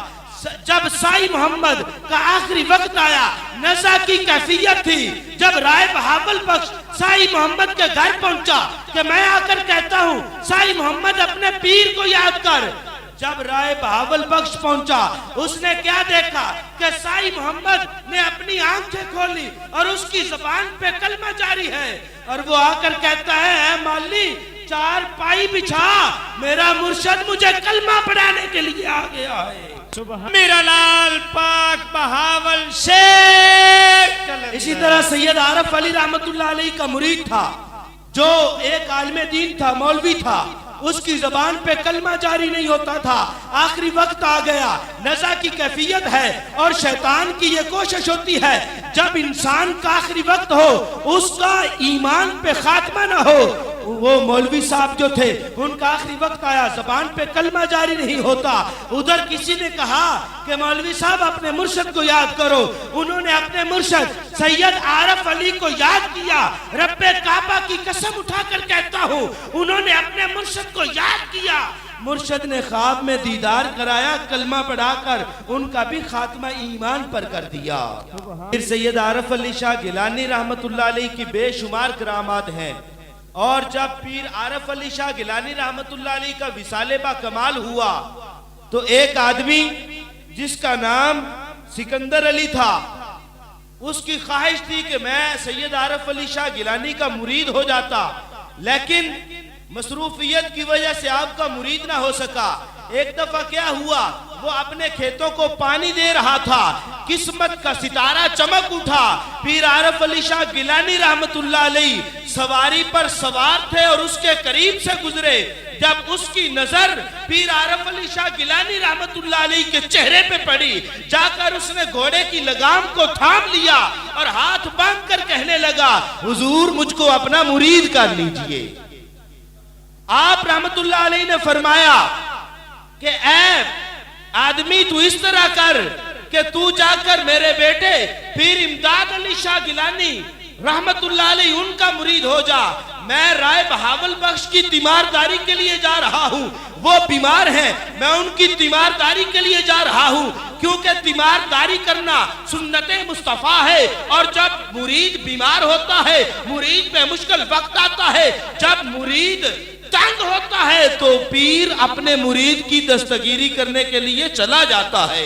जब साई मोहम्मद का आखिरी वक्त आया, नज़ा की कैफियत थी, जब राय बहावल बख्श साई मोहम्मद के घर पहुंचा कि मैं आकर कहता हूँ साई मोहम्मद अपने पीर को याद कर। जब राय बहावल बख्श पहुंचा, उसने क्या देखा कि साई मोहम्मद ने अपनी आंखें खोली और उसकी जबान पे कलमा जारी है, और वो आकर कहता है मौलवी चार पाई बिछा, मेरा मुर्शिद मुझे कलमा पढ़ाने के लिए आ गया है। मेरा लाल पाक बहावल शेख। इसी तरह सैयद आरफ अली रहमतुल्लाह अलैह का मुरीद था जो एक आलिम दीन था, मौलवी था, उसकी जबान पे कलमा जारी नहीं होता था। आखिरी वक्त आ गया, नज़ा की कैफियत है और शैतान की ये कोशिश होती है जब इंसान का आखिरी वक्त हो उसका ईमान पे खात्मा ना हो। वो मौलवी साहब जो थे उनका आखिरी वक्त आया, जबान पे कलमा जारी नहीं होता। उधर किसी ने कहा कि मौलवी साहब अपने मुर्शिद को याद करो। उन्होंने अपने मुर्शिद सैयद आरफ अली को याद किया। रब्बे काबा की कसम उठाकर कहता हूँ, उन्होंने अपने मुर्शिद को याद किया। मुर्शिद ने ख्वाब में दीदार कराया, कलमा पढ़ाकर उनका भी खात्मा ईमान पर कर दिया। फिर सैयद आरफ अली शाह गिलानी रहमतुल्लाह अलैह की बेशुमार करामात हैं। और जब पीर आरफ अली शाह गिलानी रहमतुल्लाह अलैह का विसाले बा कमाल हुआ तो एक आदमी जिसका नाम सिकंदर अली था, उसकी ख्वाहिश थी कि मैं सैयद आरफ अली शाह गिलानी का मुरीद हो जाता, लेकिन मसरूफियत की वजह से आपका मुरीद ना हो सका। एक दफा क्या हुआ, वो अपने खेतों को पानी दे रहा था, किस्मत का सितारा चमक उठा। पीर आरफ अली शाह गिलानी रहमतुल्लाह अलैह सवारी पर सवार थे और उसके करीब से गुजरे। जब उसकी नजर पीर आरफ अली शाह गिलानी रहमतुल्लाह अलैह के चेहरे पे पड़ी, जाकर उसने घोड़े की लगाम को थाम लिया और हाथ बांध कर कहने लगा, हुजूर मुझको अपना मुरीद कर लीजिए। आप रहमतुल्लाह अलैह ने फरमाया कि ऐ आदमी तू इस तरह कर कि तू जाकर मेरे बेटे पीर इमदाद अली शाह गिलानी रहमतुल्लाह अलैह उनका मुरीद हो जा। मैं राय बहावल बख्श की तीमारदारी के लिए जा रहा हूँ, वो बीमार हैं, मैं उनकी तीमारदारी के लिए जा रहा हूँ, क्योंकि तीमारदारी करना सुन्नते मुस्तफा है। और जब मुरीद बीमार होता है, मुरीद पे मुश्किल वक्त आता है, जब मुरीद तंग होता है तो पीर अपने मुरीद की दस्तगीरी करने के लिए चला जाता है।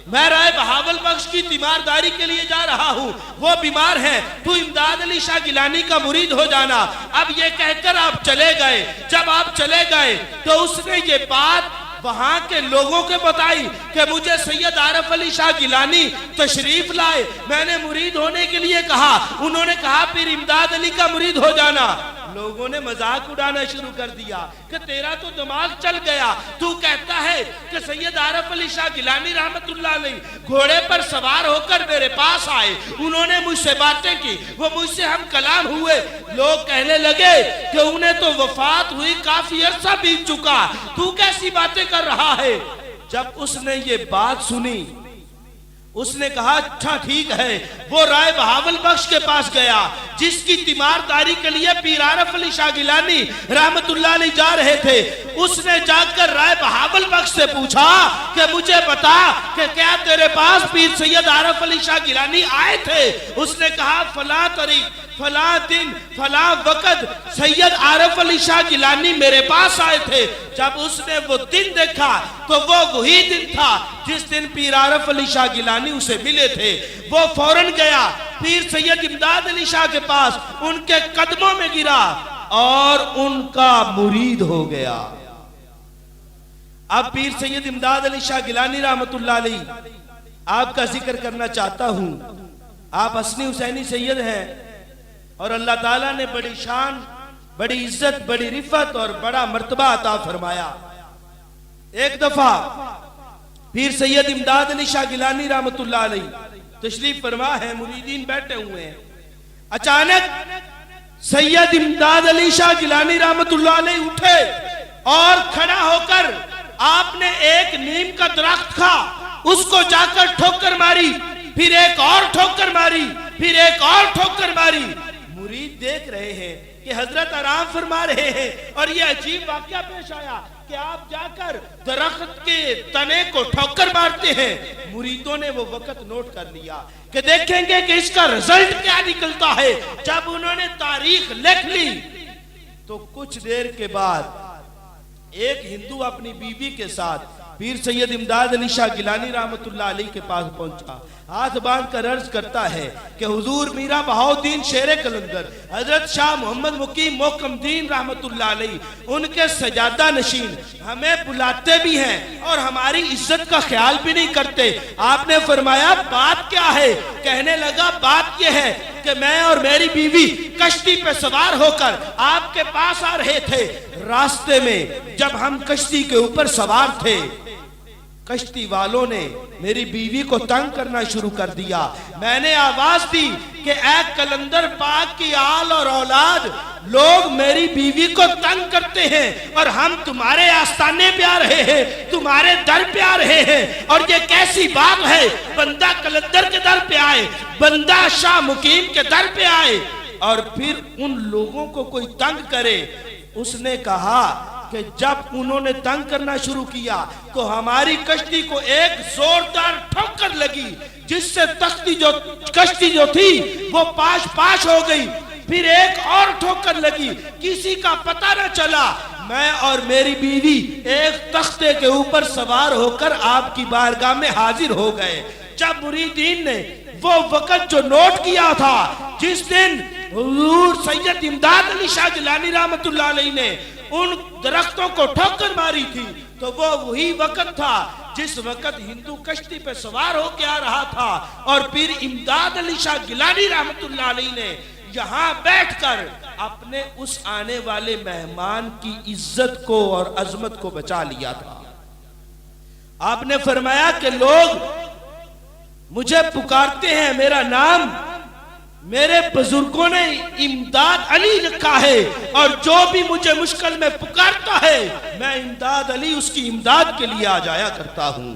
मैं राय बहावल बख्श की तीमारदारी के लिए जा रहा हूँ, वो बीमार है, तू इमदाद अली शाह गिलानी का मुरीद हो जाना। अब ये कहकर आप चले गए। जब आप चले गए तो उसने ये बात वहां के लोगों के बताई कि मुझे सैयद आरफ अली शाह गिलानी तशरीफ लाए, मैंने मुरीद होने के लिए कहा, उन्होंने कहा फिर इमदाद अली का मुरीद हो जाना। लोगों ने मजाक उड़ाना शुरू कर दिया कि तेरा तो दिमाग चल गया, तू कहता है कि सैयद आरफ अली शाह गिलानी रहमतुल्लाह अलैह घोड़े पर सवार होकर मेरे पास आए, उन्होंने मुझसे बातें की, वो मुझसे हम कलाम हुए। लोग कहने लगे कि उन्हें तो वफात हुई काफी अरसा बीत चुका, तू कैसी बातें कर रहा है। जब उसने ये बात सुनी उसने कहा अच्छा ठीक है। वो राय बहावल बख्श के पास गया जिसकी तीमारदारी के लिए पीर आरफ अली शाह गिलानी रहमतुल्लाह अलैह जा रहे थे। उसने जाकर राय बहावल बख्श से पूछा कि मुझे बता कि क्या तेरे पास पीर सैयद आरफ अली शाह गिलानी आए थे। उसने कहा फला तारीख, फला दिन, फला वक़्त सैयद आरफ अली शाह गिलानी मेरे पास आए थे। जब उसने वो दिन देखा तो वो वही दिन था जिस दिन पीर आरफ अली शाह गिलानी उसे मिले थे। वो फौरन गया पीर सैयद इमदाद अली शाह के पास, उनके कदमों में गिरा और उनका मुरीद हो गया। अब पीर सैयद इमदाद अली शाह गिलानी रहमतुल्लाह अलैह आपका जिक्र करना चाहता हूं। आप हसनी हुसैनी सैयद हैं और अल्लाह ताला ने बड़ी शान, बड़ी इज्जत, बड़ी रिफत और बड़ा मर्तबा अता फरमाया। एक दफा पीर सैयद इमदाद अली शाह गिलानी रहमतुल्लाह अलैह तशरीफ फरमा है, मुरीदीन बैठे हुए हैं। अचानक सैयद इमदाद अली शाह गिलानी रहमतुल्लाह अलैह उठे और खड़ा होकर आपने एक नीम का दरख्त था उसको जाकर ठोकर मारी, फिर एक और ठोकर मारी, फिर एक और ठोकर मारी। मुरीद देख रहे हैं कि हजरत आराम फरमा रहे हैं और ये अजीब वाकया पेश आया कि आप जाकर दरख्त के तने को ठोकर मारते हैं। मुरीदों ने वो वक्त नोट कर लिया कि देखेंगे कि इसका रिजल्ट क्या निकलता है। जब उन्होंने तारीख लिख ली तो कुछ देर के बाद एक हिंदू अपनी बीवी के साथ पीर सैयद इमदाद अली शाह गिलानी रहमतुल्लाह अलैह के पास पहुंचा। हाथ बांध कर अर्ज करता है कि हुजूर मीरा बहाउद्दीन शेर कलंदर हजरत शाह मोहम्मद मुकीम मोहकमदीन रहमतुल्लाह अलैह उनके सजादा नशीन हमें बुलाते भी हैं और हमारी इज्जत का ख्याल भी नहीं करते। आपने फरमाया बात क्या है। कहने लगा बात यह है कि मैं और मेरी बीवी कश्ती पे सवार होकर आपके पास आ रहे थे। रास्ते में जब हम कश्ती के ऊपर सवार थे, कश्ती वालों ने मेरी बीवी को तंग करना शुरू कर दिया। मैंने आवाज दी कि ऐ कलंदर पाक की आल और औलाद, लोग मेरी बीवी को तंग करते हैं और हम तुम्हारे आस्थाने पे आ रहे हैं, तुम्हारे दर पे आ रहे हैं। और ये कैसी बात है, बंदा कलंदर के दर पे आए, बंदा शाह मुकीम के दर पे आए और फिर उन लोगों को कोई तंग करे। उसने कहा कि जब उन्होंने तंग करना शुरू किया तो हमारी कश्ती को एक जोरदार ठोकर लगी जिससे कश्ती जो थी वो पाश पाश हो गई। फिर एक और ठोकर लगी, किसी का पता न चला। मैं और मेरी बीवी एक तख्ते के ऊपर सवार होकर आपकी बारगाह में हाजिर हो गए। जब मुरीदीन ने वो वक्त जो नोट किया था जिस दिन हुजूर सैयद इमदाद अली शाह गिलानी रहमतुल्लाह अलैह ने उन दरख्तों को ठोकर मारी थी, तो वो वही वक्त था जिस वक्त हिंदू कश्ती पे सवार होकर आ रहा था और फिर इमदाद अली शाह गिलानी रहमतुल्लाह अलैह ने यहाँ बैठकर अपने उस आने वाले मेहमान की इज्जत को और अजमत को बचा लिया था। आपने फरमाया कि लोग मुझे पुकारते हैं, मेरा नाम मेरे बुजुर्गों ने इमदाद अली रखा है और जो भी मुझे मुश्किल में पुकारता है मैं इमदाद अली उसकी इमदाद के लिए आ जाया करता हूँ।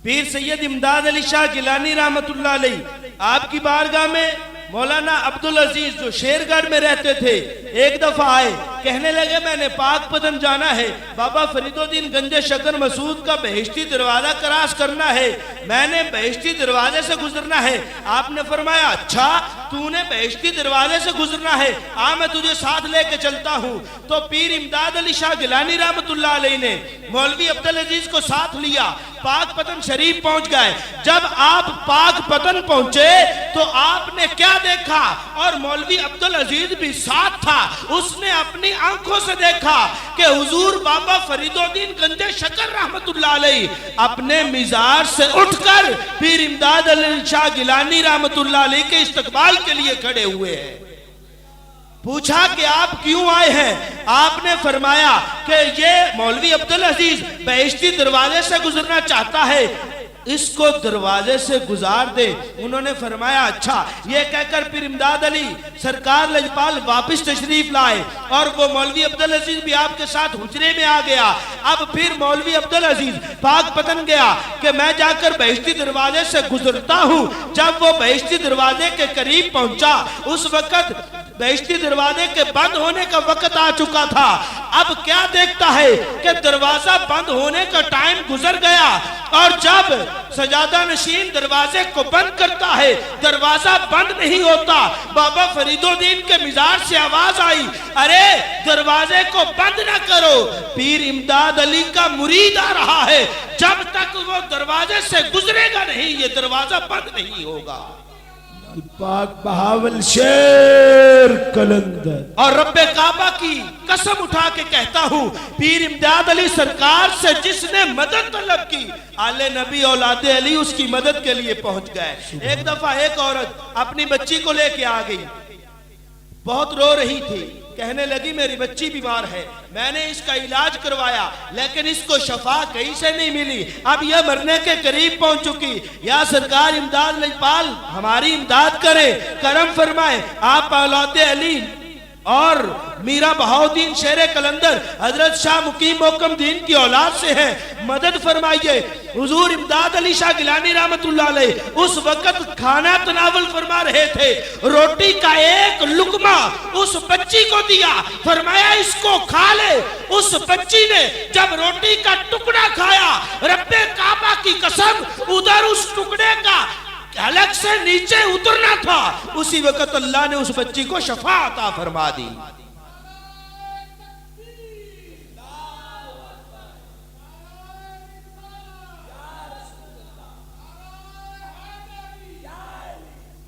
पीर सैयद इमदाद अली शाह गिलानी रहमतुल्लाह अलैह आपकी बारगाह में मौलाना अब्दुल अजीज जो शेरगढ़ में रहते थे एक दफा आए। कहने लगे मैंने पाक पतन जाना है, बाबा फरीदुद्दीन गंजे शकर मसूद का बहिश्ती दरवाजा क्रॉस करना है, मैंने बहिश्ती दरवाजे से गुजरना है। आपने फरमाया अच्छा तूने बहिश्ती दरवाजे से गुजरना है, आ मैं तुझे साथ लेके चलता हूँ। तो पीर इमदाद अली शाह गिलानी रहमतुल्लाह अलैह ने मौलवी अब्दुल अजीज को साथ लिया, पाक पतन शरीफ पहुंच गए। जब आप पाक पतन पहुंचे तो आपने क्या देखा, और मौलवी अब्दुल अजीज भी साथ था, उसने अपनी आंखों से देखा कि हुजूर बाबा फरीदुद्दीन गंजे शकर रहमतुल्लाह अलैह अपने मिजार से उठकर पीर इमदाद अली शाह गिलानी रहमतुल्लाह अलैह के इस्तकबाल के लिए खड़े हुए हैं। पूछा कि आप क्यों आए हैं? आपने फरमाया कि ये मौलवी अब्दुल अजीज बहिश्ती दरवाजे से गुजरना चाहता है, इसको दरवाजे से गुजार दे। उन्होंने फरमाया अच्छा। ये कहकर पीर इमदाद अली सरकार लजपाल वापस तशरीफ लाए और वो मौलवी अब्दुल अजीज भी आपके साथ हुजरे में आ गया। अब फिर मौलवी अब्दुल अजीज पाक पतन गया कि मैं जाकर बहिश्ती दरवाजे से गुजरता हूँ। जब वो बहिश्ती दरवाजे के करीब पहुंचा, उस वक्त बहिश्ती दरवाजे के बंद होने का वक्त आ चुका था। अब क्या देखता है कि दरवाजा बंद होने का टाइम गुजर गया, और जब सजादा नशीन दरवाजे को बंद करता है, दरवाजा बंद नहीं होता। बाबा फरीदुद्दीन के मिजाज से आवाज आई, अरे दरवाजे को बंद ना करो, पीर इमदाद अली का मुरीद आ रहा है, जब तक वो दरवाजे से गुजरेगा नहीं ये दरवाजा बंद नहीं होगा। पाक बहावल शेर कलंदर। और रब्बे काबा की कसम उठा के कहता हूँ, पीर इमदाद अली सरकार से जिसने मदद तलब की, आले नबी औलादे अली उसकी मदद के लिए पहुंच गए। एक दफा एक औरत अपनी बच्ची को लेके आ गई, बहुत रो रही थी, कहने लगी मेरी बच्ची बीमार है, मैंने इसका इलाज करवाया लेकिन इसको शफा कहीं से नहीं मिली, अब यह मरने के करीब पहुंच चुकी। या सरकार इमदाद लजपाल हमारी इमदाद करें, करम फरमाए। आप औलादे अली और मीरा बहाउद्दीन शेरे कलंदर हजरत शाह मुकीम मोकम दीन की औलाद से हैं, मदद फरमाइए। हुजूर इमदाद अली शाह गिलानी रहमतुल्लाह अलैह उस वक्त खाना तनावल फरमा रहे थे, रोटी का एक लुकमा उस बच्ची को दिया, फरमाया इसको खा ले। उस बच्ची ने जब रोटी का टुकड़ा खाया, रब्बे काबा की कसम उधर उस टुकड़े का हलक से नीचे उतरना था, उसी वक्त अल्लाह ने उस बच्ची को शफा अता फरमा दी।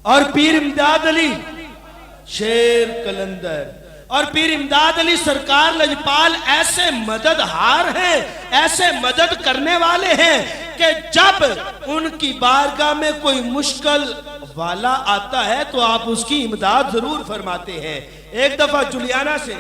और पीर इमदाद अली शेर कलंदर और पीर इमदाद अली सरकार लजपाल ऐसे मददहार हैं, ऐसे मदद करने वाले हैं कि जब उनकी बारगाह में कोई मुश्किल वाला आता है तो आप उसकी इमदाद जरूर फरमाते हैं। एक दफा जुलियाना से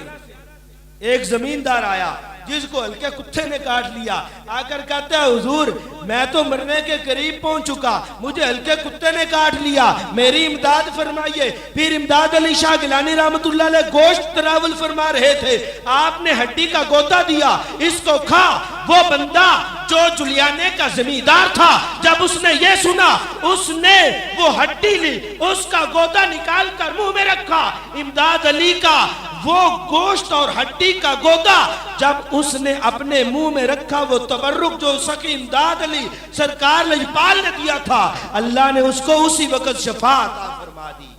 एक जमींदार आया जिसको हल्के कुत्ते ने काट लिया, आकर कहता है हुजूर मैं तो मरने के करीब पहुंच चुका, मुझे हल्के कुत्ते ने काट लिया, मेरी इमदाद फरमाइए। फिर इमदाद अली शाह गिलानी रहमतुल्लाह अलैह गोश्त तनावुल फरमा रहे थे, आपने हड्डी का गोता दिया, इसको खा। वो बंदा जो जुलियाने का जमींदार था, जब उसने ये सुना उसने वो हड्डी ली, उसका गोदा निकाल कर मुंह में रखा। इमदाद अली का वो गोश्त और हड्डी का गोदा जब उसने अपने मुंह में रखा, वो तबर्रुक जो सकी इमदाद अली सरकार लजपाल ने दिया था, अल्लाह ने उसको उसी वक्त शफा अता फरमा दी।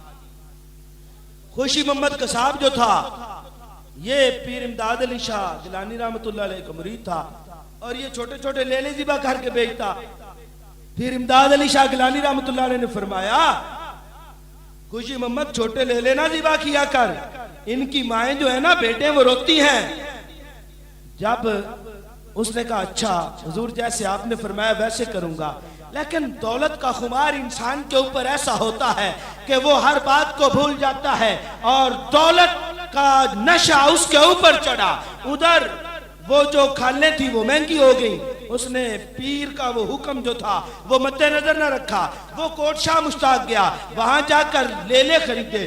खुशी मोहम्मद कसाब जो था, ये पीर इमदाद अली शाह गिलानी रहमतुल्लाह अलैह का मुरीद था और ये छोटे छोटे लेले ज़िबा करके बेचता। फिर इमदाद अली शाह गिलानी रहमतुल्लाह अलैह ने फरमाया, खुशी मोहम्मद छोटे लेले ना ज़िबा किया कर, इनकी माएं जो है ना बेटे वो रोती हैं। जब उसने कहा अच्छा हुजूर जैसे आपने फरमाया वैसे करूंगा, लेकिन दौलत का खुमार इंसान के ऊपर ऐसा होता है कि वो हर बात को भूल जाता है और दौलत का नशा उसके ऊपर चढ़ा। उधर वो जो खाने थी वो महंगी हो गई, उसने पीर का वो हुक्म जो था वो मद्देनजर न रखा, वो कोटशाह मुश्ताक गया, वहां जाकर लेले खरीदे।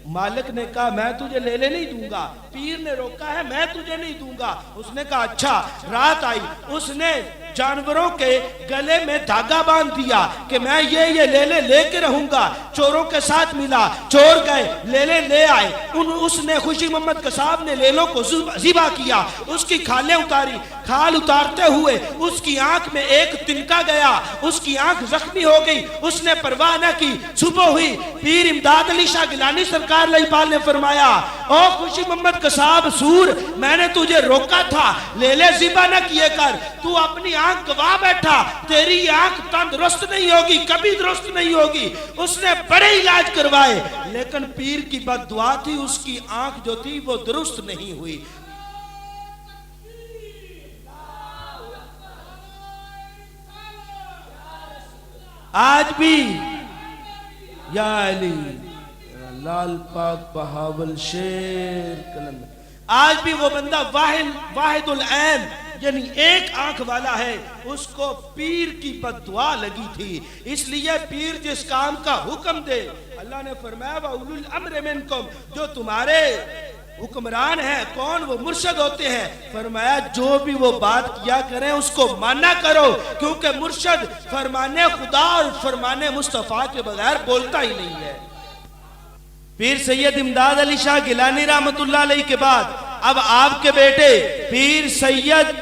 मालिक ने कहा मैं तुझे लेले नहीं दूंगा। पीर ने रोका है, मैं तुझे नहीं दूंगा। उसने कहा अच्छा। रात आई, उसने जानवरों के गले में धागा बांध दिया कि मैं ये लेके रहूंगा। चोरों के साथ मिला, चोर गए ले आए। उसने खुशी मोहम्मद कसाब ने लेलों को ज़िबा किया, उसकी खालें उतारी। खाल उतारते हुए उसकी आंख में एक तिनका गया, उसकी आंख जख्मी हो गई। उसने परवाह न की। सुबह हुई, पीर इमदाद अली शाह गिलानी सरकार लईपाल ने फरमाया, ओ खुशी मोहम्मद कसाब सूर, मैंने तुझे रोका था, ले ज़िबा न किए कर, तू अपनी आंख गवा बैठा, तेरी आंख तंदुरुस्त नहीं होगी, कभी दुरुस्त नहीं होगी। उसने बड़े इलाज करवाए, लेकिन पीर की बद्दुआ थी, उसकी आंख जो थी वो दुरुस्त नहीं हुई। आज भी या अली लाल पाक बहावल शेर कलंदर, आज भी वो बंदा वाहिदुल ऐन यानी एक आंख वाला है, उसको पीर की बद्दुआ लगी थी। इसलिए पीर जिस काम का हुक्म दे, अल्लाह ने फरमाया व उलुल अम्र मिनकुम, जो तुम्हारे हुक्मरान है कौन, वो मुर्शद होते हैं। फरमाया जो भी वो बात किया करें उसको माना करो, क्योंकि मुर्शद फरमाने खुदा और फरमाने मुस्तफा के बगैर बोलता ही नहीं है। पीर सैयद इमदाद अली शाह गिलानी रहमतुल्लाह अलैह के बाद अब आपके बेटे पीर सैयद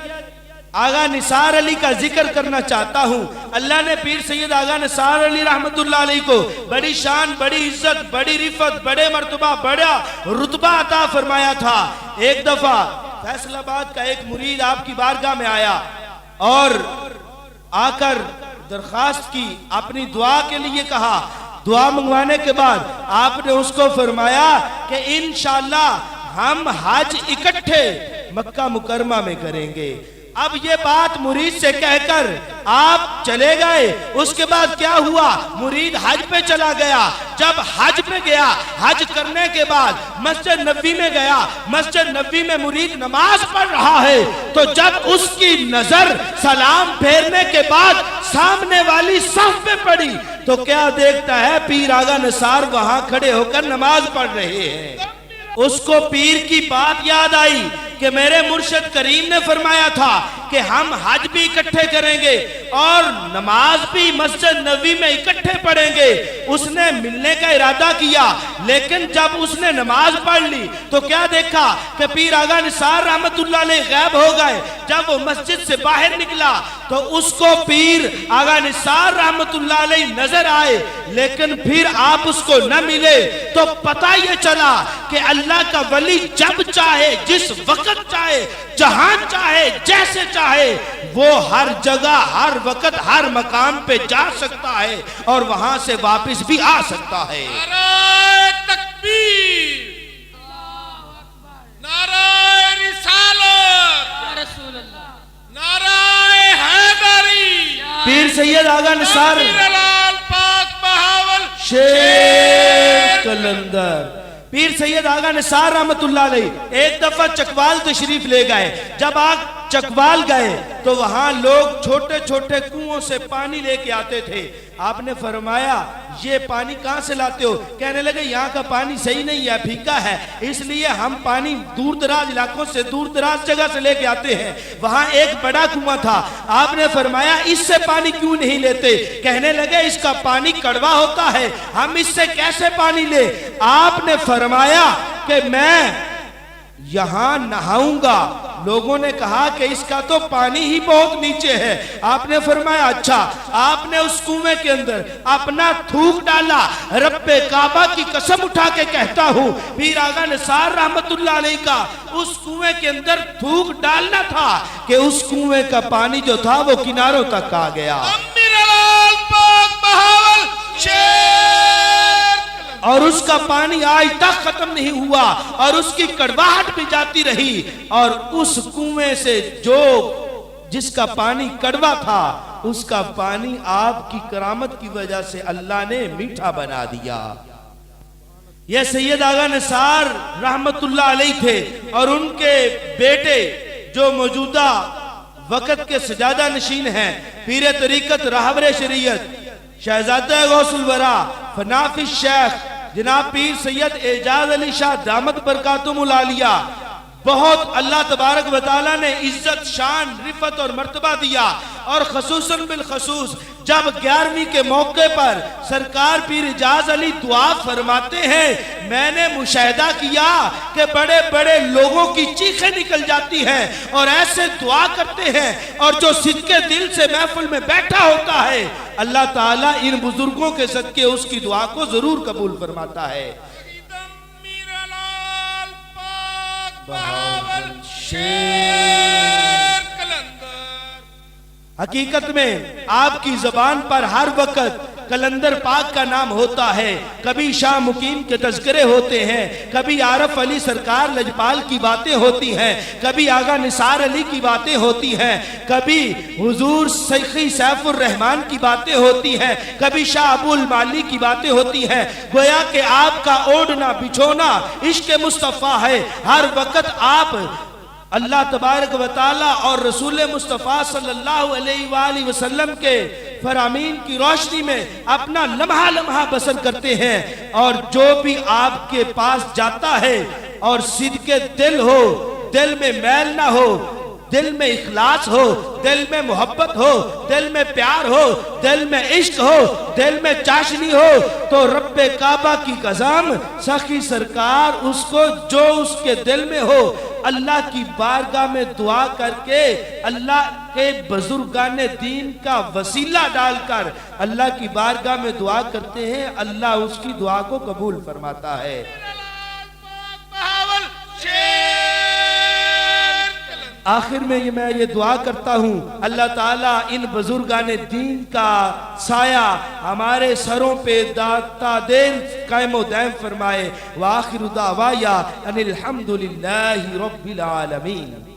आगा निसार अली का जिक्र करना चाहता हूं। अल्लाह ने पीर सैयद आगा निसार अली रहमतुल्लाह अलैह को बड़ी शान, बड़ी इज्जत, बड़ी रिफत, बड़े मर्तबा, बड़ा रुतबा अता फरमाया था। एक दफा फैसलाबाद का एक मुरीद आपकी बारगाह में आया और आकर दरखास्त की, अपनी दुआ के लिए कहा। दुआ मंगवाने के बाद आपने उसको फरमाया कि इंशाअल्लाह हम हज इकट्ठे मक्का मुकरमा में करेंगे। अब ये बात मुरीद से कहकर आप चले गए। उसके बाद क्या हुआ, मुरीद हज पे चला गया। जब हज पे गया, हज करने के बाद मस्जिद नबी में गया। मस्जिद नबी में मुरीद नमाज पढ़ रहा है, तो जब उसकी नजर सलाम फेरने के बाद सामने वाली सफ पे पड़ी, तो क्या देखता है, पीर आगा निसार वहां खड़े होकर नमाज पढ़ रहे हैं। उसको पीर की बात याद आई कि मेरे मुर्शिद करीम ने फरमाया था कि हम हज भी इकट्ठे करेंगे और नमाज भी मस्जिद नबी में इकट्ठे पढ़ेंगे। उसने मिलने का इरादा किया, लेकिन जब उसने नमाज पढ़ ली तो क्या देखा कि पीर आगा निसार रहमतुल्लाह अलैह गायब हो गए। जब वो मस्जिद से बाहर निकला तो उसको पीर आगा निसार रहमतुल्लाह अलैह नजर आए, लेकिन फिर आप उसको न मिले। तो पता यह चला कि अल्लाह का वली जब चाहे, जिस वक्त चाहे, जहां चाहे, जैसे चाहे, वो हर जगह, हर वक्त, हर मकाम पे जा सकता है और वहां से वापस भी आ सकता है। नारे तकबीर, नारे रिसालत, नारे हैदरी, पीर सैयद आगा निसार पाक बहावल शेर कलंदर। पीर सैयद आगा निसार रहमतुल्लाह अलैह एक दफा चकवाल तशरीफ ले गए। जब आप चकवाल गए तो वहां लोग छोटे छोटे कुओं से पानी लेके आते थे। आपने फरमाया ये पानी कहां से लाते हो? कहने लगे यहाँ का पानी सही नहीं है, फीका है, इसलिए हम पानी दूर दराज इलाकों से, दूर दराज जगह से लेके आते हैं। वहां एक बड़ा कुआं था। आपने फरमाया इससे पानी क्यों नहीं लेते? कहने लगे इसका पानी कड़वा होता है, हम इससे कैसे पानी ले? आपने फरमाया कि मैं यहां नहाऊंगा। लोगों ने कहा कि इसका तो पानी ही बहुत नीचे है। आपने फरमाया अच्छा। आपने उस कुएं के अंदर अपना थूक डाला। रब्बे काबा की कसम उठा के कहता हूं, पीर आगा निसार रहमतुल्लाह अलैह का उस कुएं के अंदर थूक डालना था कि उस कुएं का पानी जो था वो किनारों तक आ गया। और उसका पानी आज तक खत्म नहीं हुआ और उसकी कड़वाहट भी जाती रही। और उस कुएं से जो जिसका पानी कड़वा था, उसका पानी आपकी करामत की वजह से अल्लाह ने मीठा बना दिया। यह सैयद आगा निसार रहमतुल्लाह अलैह थे और उनके बेटे जो मौजूदा वक्त के सजादा नशीन हैं, पीर तरीकत रहबर शरीयत शहजादा गौसुल वरा फनाफिस शेख जनाब पीर सैयद एजाज अली शाह दामत बरकातुहुल आलिया, बहुत अल्लाह तबारक व तआला ने इज्जत, शान, रिफत और मर्तबा दिया। और खसूसन बिल खसूस जब 11वीं के मौके पर सरकार पीर इजाज अली दुआ फरमाते हैं, मैंने मुशाहिदा किया कि बड़े बड़े लोगों की चीखें निकल जाती हैं और ऐसे दुआ करते हैं, और जो सिद्के दिल से महफिल में बैठा होता है अल्लाह ताला इन बुजुर्गों के सदके उसकी दुआ को जरूर कबूल फरमाता है। हकीकत में आपकी जबान पर हर वक्त कलंदर पाक का नाम होता है। कभी शाह मुकीम के तज़किरे होते हैं, कभी आरफ अली सरकार लजपाल की बातें होती हैं, कभी आगा निसार अली की बातें होती हैं, कभी हुजूर सैखी सैफुर रहमान की बातें होती हैं, कभी शाह अबुल माली की बातें होती हैं। गोया कि आपका ओढ़ना बिछोना इश्क मुस्तफ़ा है। हर वक्त आप अल्लाह तबारक व तआला और रसूल मुस्तफ़ा सल्लल्लाहु अलैहि वसल्लम के फरामीन की रोशनी में अपना लम्हा लम्हा बसर करते हैं। और जो भी आपके पास जाता है और सिद्के दिल हो, दिल में मैल ना हो, दिल में इखलास हो, दिल में मोहब्बत हो, दिल में प्यार हो, दिल में इश्क हो, दिल में चाशनी हो, तो रब्बे काबा की कसम सखी सरकार उसको जो उसके दिल में हो अल्लाह की बारगाह में दुआ करके अल्लाह के बुजुर्गाने दीन का वसीला डालकर अल्लाह की बारगाह में दुआ करते हैं, अल्लाह उसकी दुआ को कबूल फरमाता है। आखिर में मैं ये दुआ करता हूँ अल्लाह ताला इन बुजुर्गाने दीन का साया हमारे सरों पे दाता देर कायमो दायम फरमाए। व आखिरु दावाया अनिल हम्दुलिल्लाहि रब्बिल आलमीन।